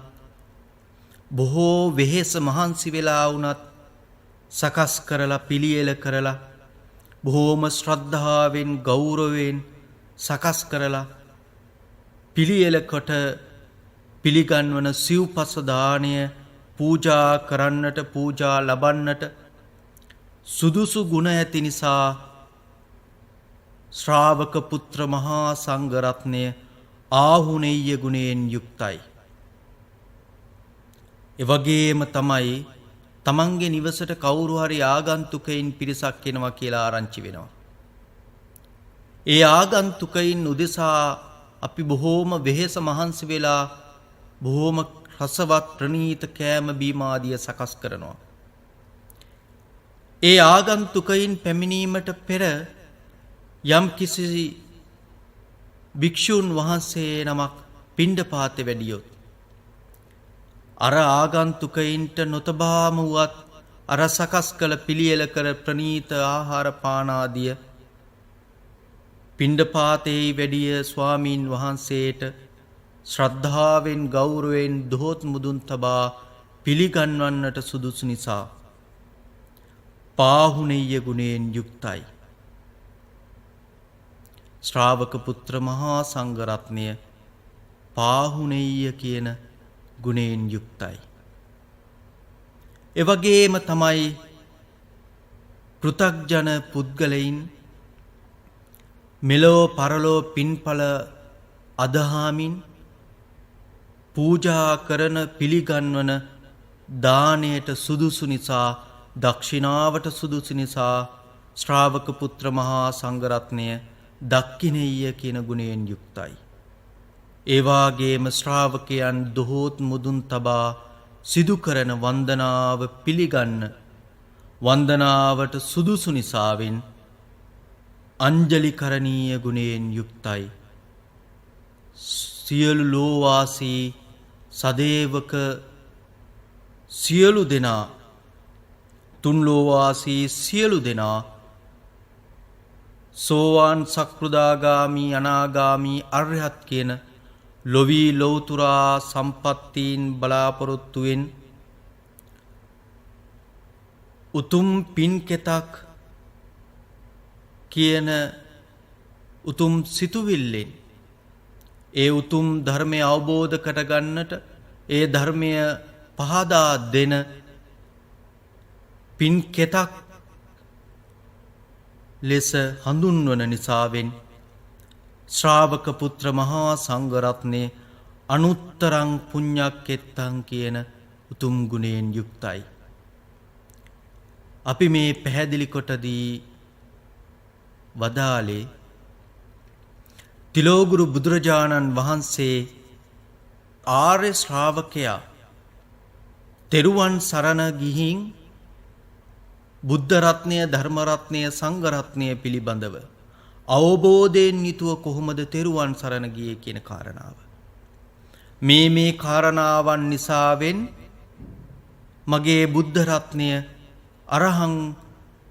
S3: බොහෝ වෙහෙස මහන්සි වෙලා වුණත් සකස් කරලා පිළියෙල කරලා බොහෝම ශ්‍රද්ධාවෙන් ගෞරවයෙන් සකස් කරලා පිළියෙලකට පිළිගන්වන සිව්පස දාණය පූජා කරන්නට පූජා ලබන්නට සුදුසු ගුණ ඇති නිසා ශ්‍රාවක පුත්‍ර මහා සංඝරත්නය ආහුනේය ගුණයෙන් යුක්තයි. එවැගේම තමයි තමන්ගේ නිවසට කවුරු හරි ආගන්තුකයින් පිරිසක් එනවා කියලා ආරංචි වෙනවා. ඒ ආගන්තුකයින් උදෙසා අපි බොහෝම වෙහෙස මහන්සි වෙලා බොහෝම රසවත් ප්‍රණීත කෑම බීම ආදිය සකස් කරනවා. ඒ ආගන්තුකයින් පැමිණීමට පෙර යම් කිසි භික්ෂුන් වහන්සේ නමක් පිණ්ඩපාතේ වැඩියොත් අර ආගන්තුකයින්ට නොතබාම වුවත් අර සකස් කළ පිළියෙල කර ප්‍රණීත ආහාර පාන ආදිය පිණ්ඩපාතේ වැඩිය ස්වාමීන් වහන්සේට ශ්‍රද්ධාවෙන් ගෞරවයෙන් දොහොත් මුදුන් තබා පිළිගන්වන්නට සුදුසු නිසා පාහුනේය ගුණයෙන් යුක්තයි. ශ්‍රාවක පුත්‍ර මහා සංඝරත්නය පාහුනේය කියන ගුණයෙන් යුක්තයි. එවැගේම තමයි පෘථග්ජන පුද්ගලයින් මෙලෝ පරලෝ පින්ඵල අදහාමින් පූජා කරන පිළිගන්වන දානයට සුදුසු නිසා දක්ෂිනාවට සුදුසු නිසා ශ්‍රාවක පුත්‍ර මහා සංඝරත්නය දක්ඛිනේය කියන ගුණයෙන් යුක්තයි. ඒ වාගේම ශ්‍රාවකයන් දොහොත් මුදුන් තබා සිදු කරන වන්දනාව පිළිගන්න වන්දනාවට සුදුසු නිසාවෙන් අංජලිකරණීය ගුණයෙන් යුක්තයි. සියලු ලෝවාසී සදේවක සියලු දෙනා තුන් ලෝවාසී සියලු දෙනා සෝවාන් සක්‍රුදාගාමි අනාගාමි අරහත් කියන ලොවී ලෞතුරා සම්පත්තීන් බලාපොරොත්තුවෙන් උතුම් පින්කෙතක් කියන උතුම් සිතුවිල්ලෙන් ඒ උතුම් ධර්මය අවබෝධ කරගන්නට ඒ ධර්මය පහදා දෙන පින්කෙතක් ලෙස හඳුන්වන නිසාවෙන් ශ්‍රාවක පුත්‍ර මහා සංඝරත්නය අනුත්තරං පුඤ්ඤක්කෙත්තං කියන උතුම් ගුණයෙන් යුක්තයි. අපි මේ පැහැදිලි කොටදී වදාලේ තිලෝගුරු බුදුරජාණන් වහන්සේ ආර්ය ශ්‍රාවකයා තෙරුවන් සරණ ගිහින් බුද්ධ රත්නය ධර්ම රත්නය සංඝ රත්නය පිළිබඳව අවබෝධයෙන් යුතුව කොහොමද තෙරුවන් සරණ ගියේ කියන කාරණාව. මේ කාරණාවන් නිසාවෙන් මගේ බුද්ධ රත්නය අරහං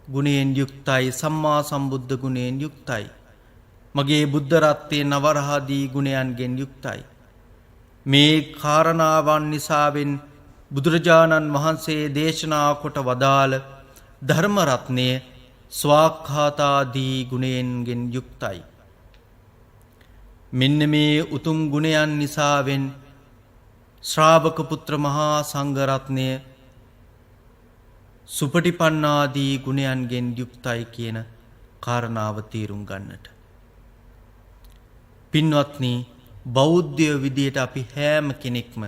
S3: ගුණයෙන් යුක්තයි සම්මා සම්බුද්ධ ගුණයෙන් යුක්තයි. මගේ බුද්ධ රත්නය නවරහදී ගුණයන්ගෙන් යුක්තයි. මේ කාරණාවන් නිසාවෙන් බුදුරජාණන් වහන්සේ දේශනා කොට වදාළ ධර්ම රත්නය ස්වාක්ඛාතාදී ගුණයෙන්ගෙන් යුක්තයි. මෙන්න මේ උතුම් ගුණයන් නිසාවෙන් ශ්‍රාවක පුත්‍ර මහා සංඝරත්නය සුපටිපන්නාදී ගුණයන්ගෙන් යුක්තයි කියන කාරණාව තේරුම් ගන්නට. පින්වත්නි, බෞද්ධ විදියට අපි හැම කෙනෙක්ම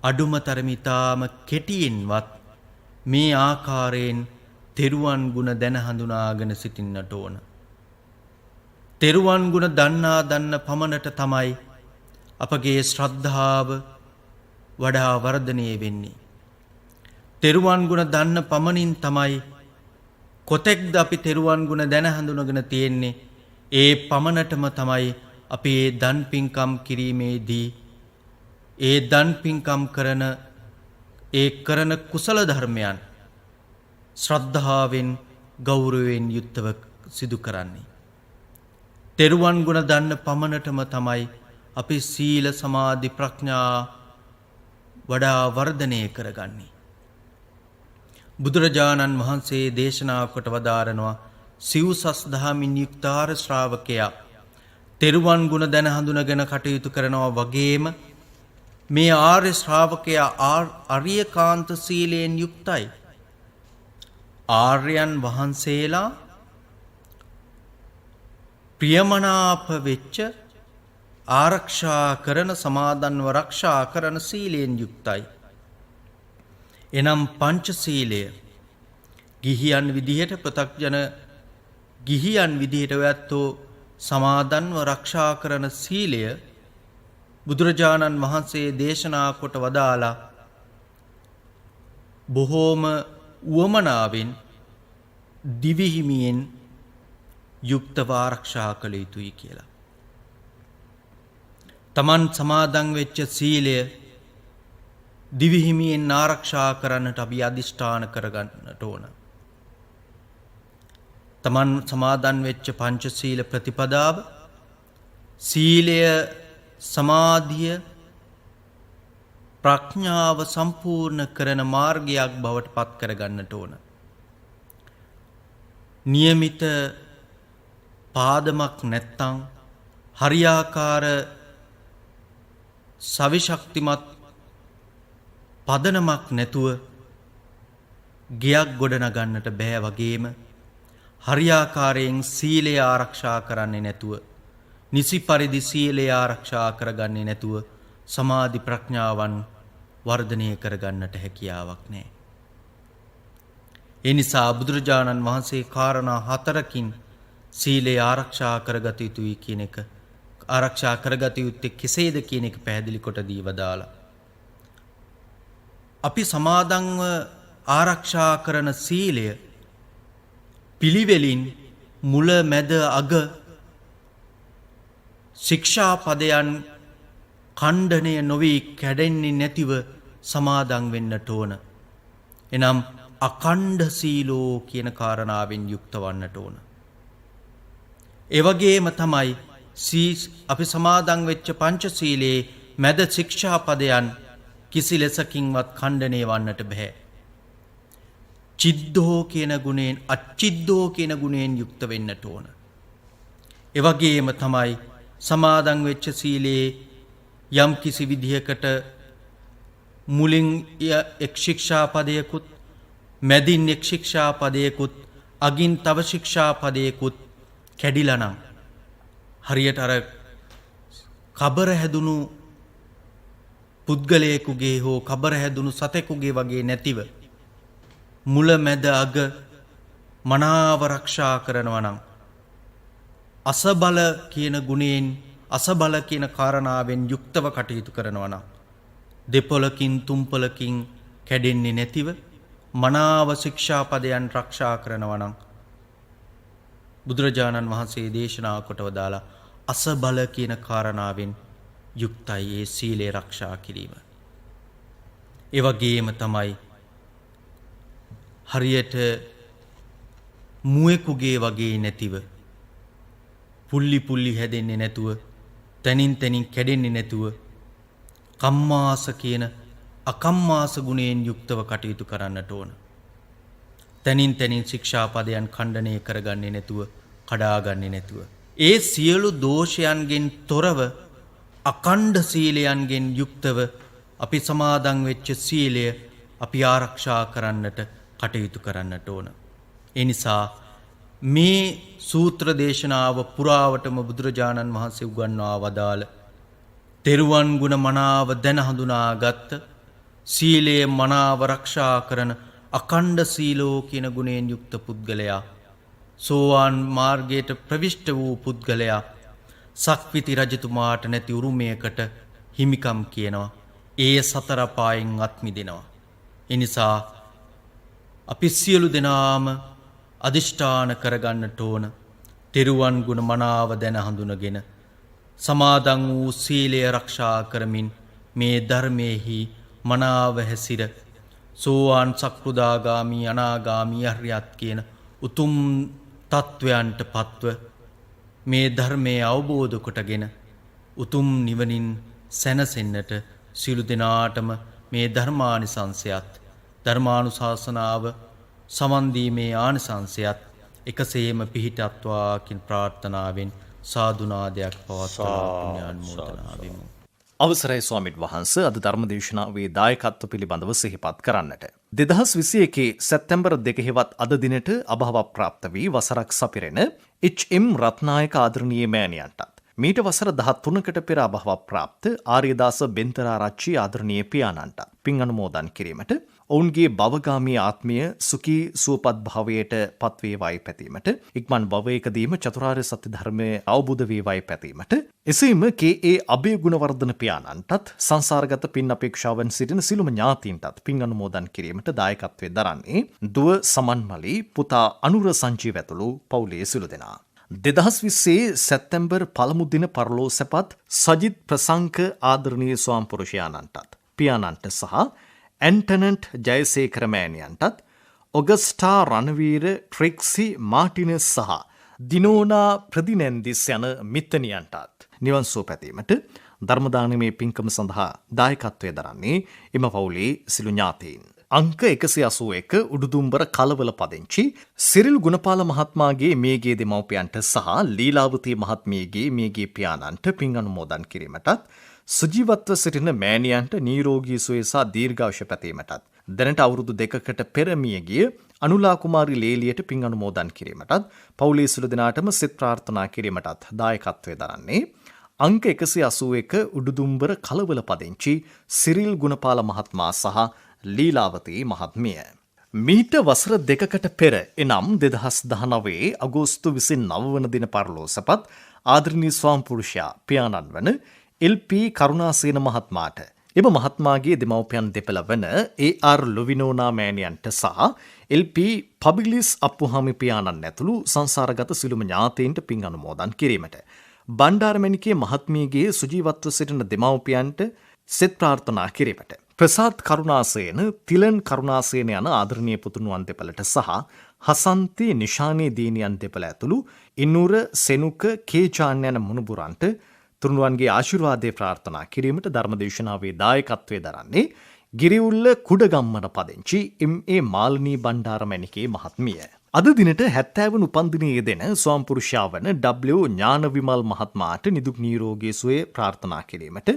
S3: අඩුම තරමිතාම කෙටියෙන්වත් මේ ආකාරයෙන් තෙරුවන් ගුණ දැන හඳුනාගෙන සිටින්නට ඕන. තෙරුවන් ගුණ දන්න පමණට තමයි අපගේ ශ්‍රද්ධාව වඩා වර්ධනය වෙන්නේ. තෙරුවන් ගුණ දන්න පමණින් තමයි කොතෙක්ද අපි තෙරුවන් ගුණ දැන හඳුනගෙන තියෙන්නේ. ඒ පමණටම තමයි අපි ඒ දන් පින්කම් කිරීමේදී ඒ දන් පින්කම් කරන ඒ කරන කුසල ධර්මයන් ශ්‍රද්ධාවෙන් ගෞරවයෙන් යුක්තව සිදු කරන්නේ. තෙරුවන් ගුණ දන්න පමණටම තමයි අපි සීල සමාධි ප්‍රඥා වඩා වර්ධනය කරගන්නේ. බුදුරජාණන් වහන්සේ දේශනා කොට වදාරනවා සිව්සස් දහමින් යුක්ත ආර්ය ශ්‍රාවකයා තෙරුවන් ගුණ දැන හඳුනගෙන කටයුතු කරනවා වගේම මේ ආර්ය ශ්‍රාවකයා අරියකාන්ත සීලයෙන් යුක්තයි. ආර්යයන් වහන්සේලා ප්‍රියමනාප වෙච්ච ආරක්ෂා කරන සමාදන්ව රක්ෂා කරන සීලයෙන් යුක්තයි. එනම් පංචශීලය ගිහියන් විදිහට පෘථග්ජන ගිහියන් විදිහට ඔයත්ෝ සමාදන්ව රක්ෂා කරන සීලය බුදුරජාණන් වහන්සේ දේශනා කොට වදාලා බොහෝම උවමනාවෙන් දිවිහිමියෙන් යුක්තව ආරක්ෂා කළ යුතුයි කියලා. තමන් සමාදන් වෙච්ච සීලය දිවිහිමියෙන් ආරක්ෂා කරන්නට අපි අධිෂ්ඨාන කරගන්නට ඕන. තමන් සමාදන් වෙච්ච පංචශීල ප්‍රතිපදාව සීලය සමාධිය ප්‍රඥාව සම්පූර්ණ කරන මාර්ගයක් බවට පත් කරගන්නට ඕන. නියමිත පාදමක් නැත්තං හරියාකාර සවිශක්තිමත් පදනමක් නැතුව ගෙයක් ගොඩනගන්නට බෑ වගේම හරියාකාරයෙන් සීලය ආරක්ෂා කරන්නේ නැතුව නිසි පරිදි සීලය ආරක්ෂා කරගන්නේ නැතුව සමාධි ප්‍රඥාවන් වර්ධනය කරගන්නට හැකියාවක් නැහැ. ඒ නිසා බුදුරජාණන් වහන්සේ කාරණා 4කින් සීලය ආරක්ෂා කරගත යුතුයි කියන එක ආරක්ෂා කරගත යුත්තේ කෙසේද කියන එක පැහැදිලි කොට දී වදාලා. අපි සමාදන්ව ආරක්ෂා කරන සීලය පිළිවෙලින් මුල මැද අග ශික්ෂාපදයන් ඛණ්ඩනය නොවී කැඩෙන්නේ නැතිව සමාදන් වෙන්නට ඕන. එනම් අඛණ්ඩ සීලෝ කියන කාරණාවෙන් යුක්ත වන්නට ඕන. ඒ වගේම තමයි අපි සමාදන් වෙච්ච පංචශීලයේ මැද ශික්ෂාපදයන් කිසි ලෙසකින්වත් ඛණ්ඩනය වන්නට බෑ. චිද්දෝ කියන ගුණයෙන් අච්චිද්දෝ කියන ගුණයෙන් යුක්ත වෙන්නට ඕන. ඒ වගේම තමයි සමාදන් වෙච්ච සීලේ යම් කිසි විදිහකට මුලින් එක් ශික්ෂාපදයකුත් මැදින් එක් ශික්ෂාපදයකුත් අගින් තව ශික්ෂාපදයකුත් කැඩිලා නම් හරියට අර කබර හැදුණු පුද්ගලයෙකුගේ හෝ කබර හැදුණු සතෙකුගේ වගේ නැතිව මුල මැද අග මනාව රක්ෂා කරනවා නම් අසබල කියන ගුණයෙන් අසබල කියන කාරණාවෙන් යුක්තව කටයුතු කරනවා නම් දෙපොලකින් තුම්පලකින් කැඩෙන්නේ නැතිව මනාව ශික්ෂාපදයන් රක්ෂා කරනවා නම් බුදුරජාණන් වහන්සේ දේශනා කොට වදාලා අසබල කියන කාරණාවෙන් යුක්තයි ඒ සීලය රක්ෂා කිරීම. ඒ වගේම තමයි හරියට මුවෙකුගේ වගේ නැතිව පුල්ලි පුල්ලි හැදෙන්නේ නැතුව තනින් තනින් කැඩෙන්නේ නැතුව කම්මාස කියන අකම්මාස ගුණයෙන් යුක්තව කටයුතු කරන්නට ඕන. තනින් තනින් ශික්ෂාපදයන් ඛණ්ඩනය කරගන්නේ නැතුව කඩාගන්නේ නැතුව ඒ සියලු දෝෂයන්ගෙන් තොරව අඛණ්ඩ සීලයන්ගෙන් යුක්තව අපි සමාදන් වෙච්ච සීලය අපි ආරක්ෂා කරන්නට කටයුතු කරන්නට ඕන. ඒ නිසා මේ සූත්‍ර දේශනාව පුරාවටම බුදුරජාණන් වහන්සේ උගන්වා වදාළ තෙරුවන් ගුණ මනාව දැන හඳුනාගත් සීලයේ මනාව රක්ෂා කරන අඛණ්ඩ සීලෝ කියන ගුණයෙන් යුක්ත පුද්ගලයා සෝවාන් මාර්ගයට ප්‍රවිෂ්ඨ වූ පුද්ගලයා සක්විති රජතුමාට නැති උරුමයකට හිමිකම් කියනවා. ඒ සතර පායෙන් අත් මිදෙනවා. ඒ නිසා අපි සියලු දෙනාම අධිෂ්ඨාන කරගන්නට ඕන තෙරුවන් ගුණ මනාව දැන හඳුනගෙන සමාදන් වූ සීලය රක්ෂා කරමින් මේ ධර්මයේහි මනාව හැසිර සෝවාන් සක්‍රුදාගාමි අනාගාමි අරියත් කියන උතුම් තත්වයන්ට පත්ව මේ ධර්මයේ අවබෝධ කොටගෙන උතුම් නිවනින් සැනසෙන්නට සියලු දෙනාටම මේ ධර්මානිසංසයත් ධර්මානුශාසනාව සමන් දීමේ ආනිසංසයත් එකසේම පිහිටත්වා කින් ප්‍රාර්ථනාවෙන් සාදුනාදයක් පවත්වලා පුණ්‍යානුමෝදනා වෙමු.
S2: අවසරයි ස්වාමින් වහන්ස අද ධර්මදේශනාවේ දායකත්ව පිළිබඳව සිහිපත් කරන්නට. 2021 සැප්තැම්බර් 2 හෙවත් අද දිනට අභාව ප්‍රාප්ත වී වසරක් සපිරෙන එච්.එම්. රත්නායක ආදරණීය මෑණියන්ටත් මීට වසර 13කට පෙර අභාව ප්‍රාප්ත ආර්යදාස බෙන්තරාරච්චි ආදරණීය පියාණන්ටත් පින් අනුමෝදන් කිරීමට ඔවුන්ගේ භවගාමී ආත්මය සුඛී සුවපත් භාවයට පත් වේවායි පැතීමට ඉක්මන් භවයකදීම චතුරාර්ය සත්‍ය ධර්මය අවබෝධ වේවායි පැතීමට එසේම කේ.ඒ. අබේ ගුණවර්ධන පියාණන්ටත් සංසාරගත පින් අපේක්ෂාවෙන් සිටින සිළුම ඥාතීන්ටත් පින් අනුමෝදන් කිරීමට දායකත්වයේ දරන්නේ දුව සමන්මලී පුතා අනුර සංජීව ඇතුළු පවුලේ සිළු දෙනා. 2020 සැප්තැම්බර් පළමු දින පරලෝ සැපත් සජිත් ප්‍රසංක ආදරණීය ස්වාම්පුරුෂයාණන්ටත් පියාණන්ට සහ ඇන්ටනන්ට් ජයසේකර මෑණියන්ටත් ඔගස්ටා රණවීර ට්‍රික්සි මාටිනස් සහ දිනෝනා ප්‍රදිනැන්දිස් යන මිත්තනියන්ටත් නිවන් සුව පැතීමට ධර්මදානමේ පින්කම සඳහා දායකත්වය දරන්නේ එම පවුලේ සිළු ඥාතීන්. අංක 181 උඩුදුම්බර කලවල පදිංචි සිරිල් ගුණපාල මහත්මයාගේ මේගේ දෙමව්පියන්ට සහ ලීලාවතී මහත්මියගේ මේගේ පියාණන්ට පින් අනුමෝදන් කිරීමටත් සුජීවත්ව සිටින මෑණියන්ට නිරෝගී සුවය සහ දීර්ඝායුෂ පැතීමටත් දැනට අවුරුදු 2කට පෙර මිය ගිය අනුලා කුමාරි ලේලියට පින් අනුමෝදන් කිරීමටත් පවුලේ සිළු දෙනාටම සිත ප්‍රාර්ථනා කිරීමටත් දායකත්වයේ දරන්නේ අංක 181 උඩුදුම්බර කලවල පදිංචි සිරිල් ගුණපාල මහත්මයා සහ ලීලාවතී මහත්මිය. මීට වසර 2කට පෙර එනම් 2019 අගෝස්තු 29 වන දින පරලෝසපත් ආදරණීය ස්වාම්පුරුෂයා පියාණන් වන එල්.පී. කරුණාසේන මහත්මයාට එම මහත්මයාගේ දෙමව්පියන් දෙපළ වන ඒ.ආර්. ලොවිනෝනා මෑණියන්ට සහ එල්.පී. පබිලිස් අප්පුහාමි පියාණන් ඇතුළු සංසාරගත සිළුම ඥාතීන්ට පින් අනුමෝදන් කිරීමට බණ්ඩාරමැණිකේ මහත්මියගේ සුජීවත්ව සිටින දෙමව්පියන්ට සෙත් ප්‍රාර්ථනා කිරීමට ප්‍රසාද් කරුණාසේන තිලන් කරුණාසේන යන ආදරණීය පුතුණුවන් දෙපළට සහ හසන්ති නිශානී දීනියන් දෙපළ ඇතුළු ඉන්නූර සෙනුක කේචාන් යන මුණුබුරන්ට තුරුණුවන්ගේ ආශිර්වාදය ප්‍රාර්ථනා කිරීමට ධර්මදේශනාවේ දායකත්වයේ දරන්නේ ගිරිඋල්ල කුඩගම්මන පදිංචි එම්.ඒ. මාලනී බණ්ඩාරමැණිකේ මහත්මිය. අද දිනට 70 වන උපන්දිනයේ යෙදෙන ස්වාම්පුරුෂයා වන W. ඥානවිමල් මහත්මයාට නිදුක් නිරෝගී සුවය ප්‍රාර්ථනා කිරීමට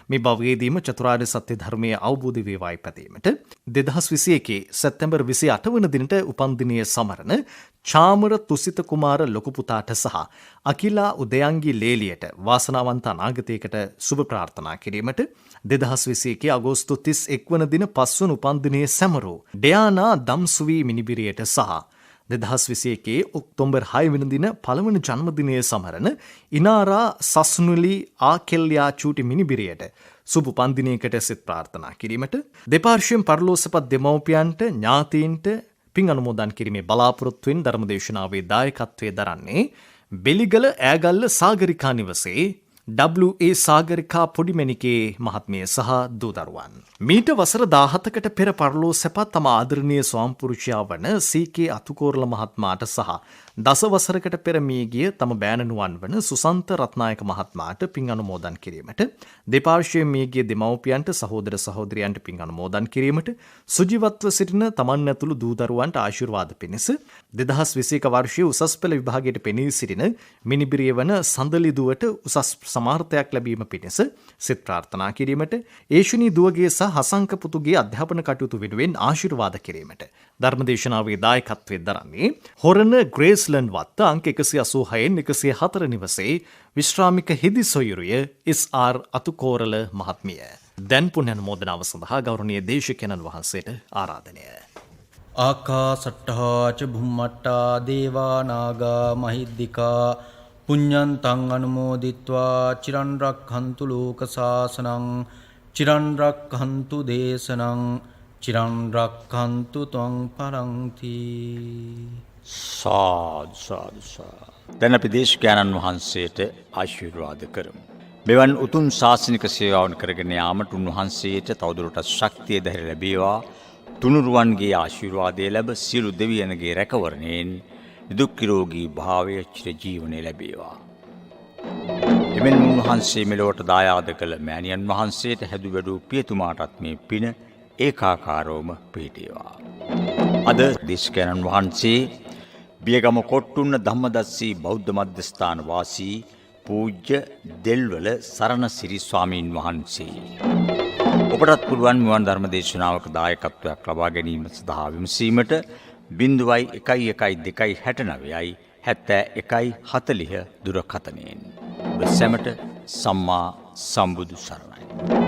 S2: මේ භවයේදීම චතුරාර්ය සත්‍ය ධර්මයේ අවබෝධ වේවායි පැතීමට 2021 සැප්තැම්බර් 28 වන දිනට උපන්දිනයේ සමරන චාමර තුසිත කුමාර ලොකු පුතාට සහ අකිලා උදයන්ගි ලේලියට වාසනාවන්ත අනාගතයකට සුබ ප්‍රාර්ථනා කිරීමට 2021 අගෝස්තු 31 වන දින පස්වන උපන්දිනයේ සැමරූ ඩයානා දම්සුවී මිනිබිරියට සහ 2021 ඔක්තෝබර් 6 වෙනි දින පළවෙනි ජන්මදිනයේ සමරන ඉනාරා සස්නුලි ආකෙල්යා චූටි මිනිබිරියට සුබ උපන්දිනයකට සිත ප්‍රාර්ථනා කිරීමට දෙපාර්ශ්වයෙන් පරලෝසපත් දෙමව්පියන්ට ඥාතීන්ට පින් අනුමෝදන් කිරීමේ බලාපොරොත්තුවෙන් ධර්මදේශනාවේ දායකත්වයේ දරන්නේ බෙලිගල ඈගල්ල සාගරිකා නිවසේ W.A. සාගරිකා පොඩිමැණිකේ මහත්මිය සහ දූ දරුවන්. මීට වසර 17කට පෙර පරලෝසපත් තම ආදරණීය ස්වාම්පුරුෂයා වන සී.කේ. අතුකෝරළ මහත්මයාට සහ දසවසරකට පෙර මිය ගිය තම බෑණනුවන් වන සුසන්ත රත්නායක මහත්මයාට පින් අනුමෝදන් කිරීමට දෙපාර්ශ්වයෙන් මිය ගිය දෙමව්පියන්ට සහෝදර සහෝදරියන්ට පින් අනුමෝදන් කිරීමට සුජීවත්ව සිටින තමන් ඇතුළු දූ දරුවන්ට ආශිර්වාද පිණිස 2021 වර්ෂයේ උසස් පෙළ විභාගයට පෙනී සිටින මිනිබිරිය වන සඳලි දුවට උසස් සමාර්ථයක් ලැබීම පිණිස සිත ප්‍රාර්ථනා කිරීමට ඒෂුනී දුවගේ සහ හසංක පුතුගේ අධ්‍යාපන කටයුතු වෙනුවෙන් ආශිර්වාද කිරීමට ධර්මදේශනාවේ දායකත්වයෙන් දරන්නේ හොරණ ග්‍රේස්ලන්ඩ් වත්ත අංක 186න් 104 නිවසේ විශ්‍රාමික හිදි සොයුරිය එස්.ආර්. අතුකෝරළ මහත්මිය. දැන් පුණ්‍ය අනුමෝදනාව සඳහා ගෞරවනීය දේශකයන්න් වහන්සේට ආරාධනය.
S3: ආකාසට්ටා ච භුම්මට්ටා දේවා නාග මහිද්దికා පුඤ්ඤන්තං අනුමෝදිත්වා චිරන් රක්ඛන්තු ලෝක සාසනං චිරන් රක්ඛන්තු දේශනං චිරන් රක්ඛන්තු ත්වං පරන්ති.
S1: සාදු සාදු සාදු. දැන් අපි දේශකයන්න් වහන්සේට ආශිර්වාද කරමු. මෙවන් උතුම් ශාසනික සේවාවන් කරගෙන යාමට උන්වහන්සේට තවදුරටත් ශක්තිය ධෛර්ය ලැබේවා. තුනුරුවන්ගේ ආශිර්වාදය ලැබ සියලු දෙවියන්ගේ රැකවරණයෙන් නිදුක් නිරෝගී භාවය චිර ජීවනයේ ලැබේවා. එමෙන්ම උන්වහන්සේ මෙලොවට දායාද කළ මෑණියන් වහන්සේට හැදු වැඩූ පියතුමාටත් මේ පින ඒකාකාරවම පිහිටේවා. අද දේශකයන්න් වහන්සේ බියගම කොට්ටුන්න ධම්මදස්සී බෞද්ධ මධ්‍යස්ථාන වාසී පූජ්‍ය දෙල්වල සරණසිරි ස්වාමීන් වහන්සේ. ඔබටත් පුළුවන් මෙවන් ධර්ම දේශනාවක දායකත්වයක් ලබා ගැනීම සඳහා විමසීමට 011269 7140 දුරකථනයෙන්. ඔබ සැමට සම්මා සම්බුදු සරණයි.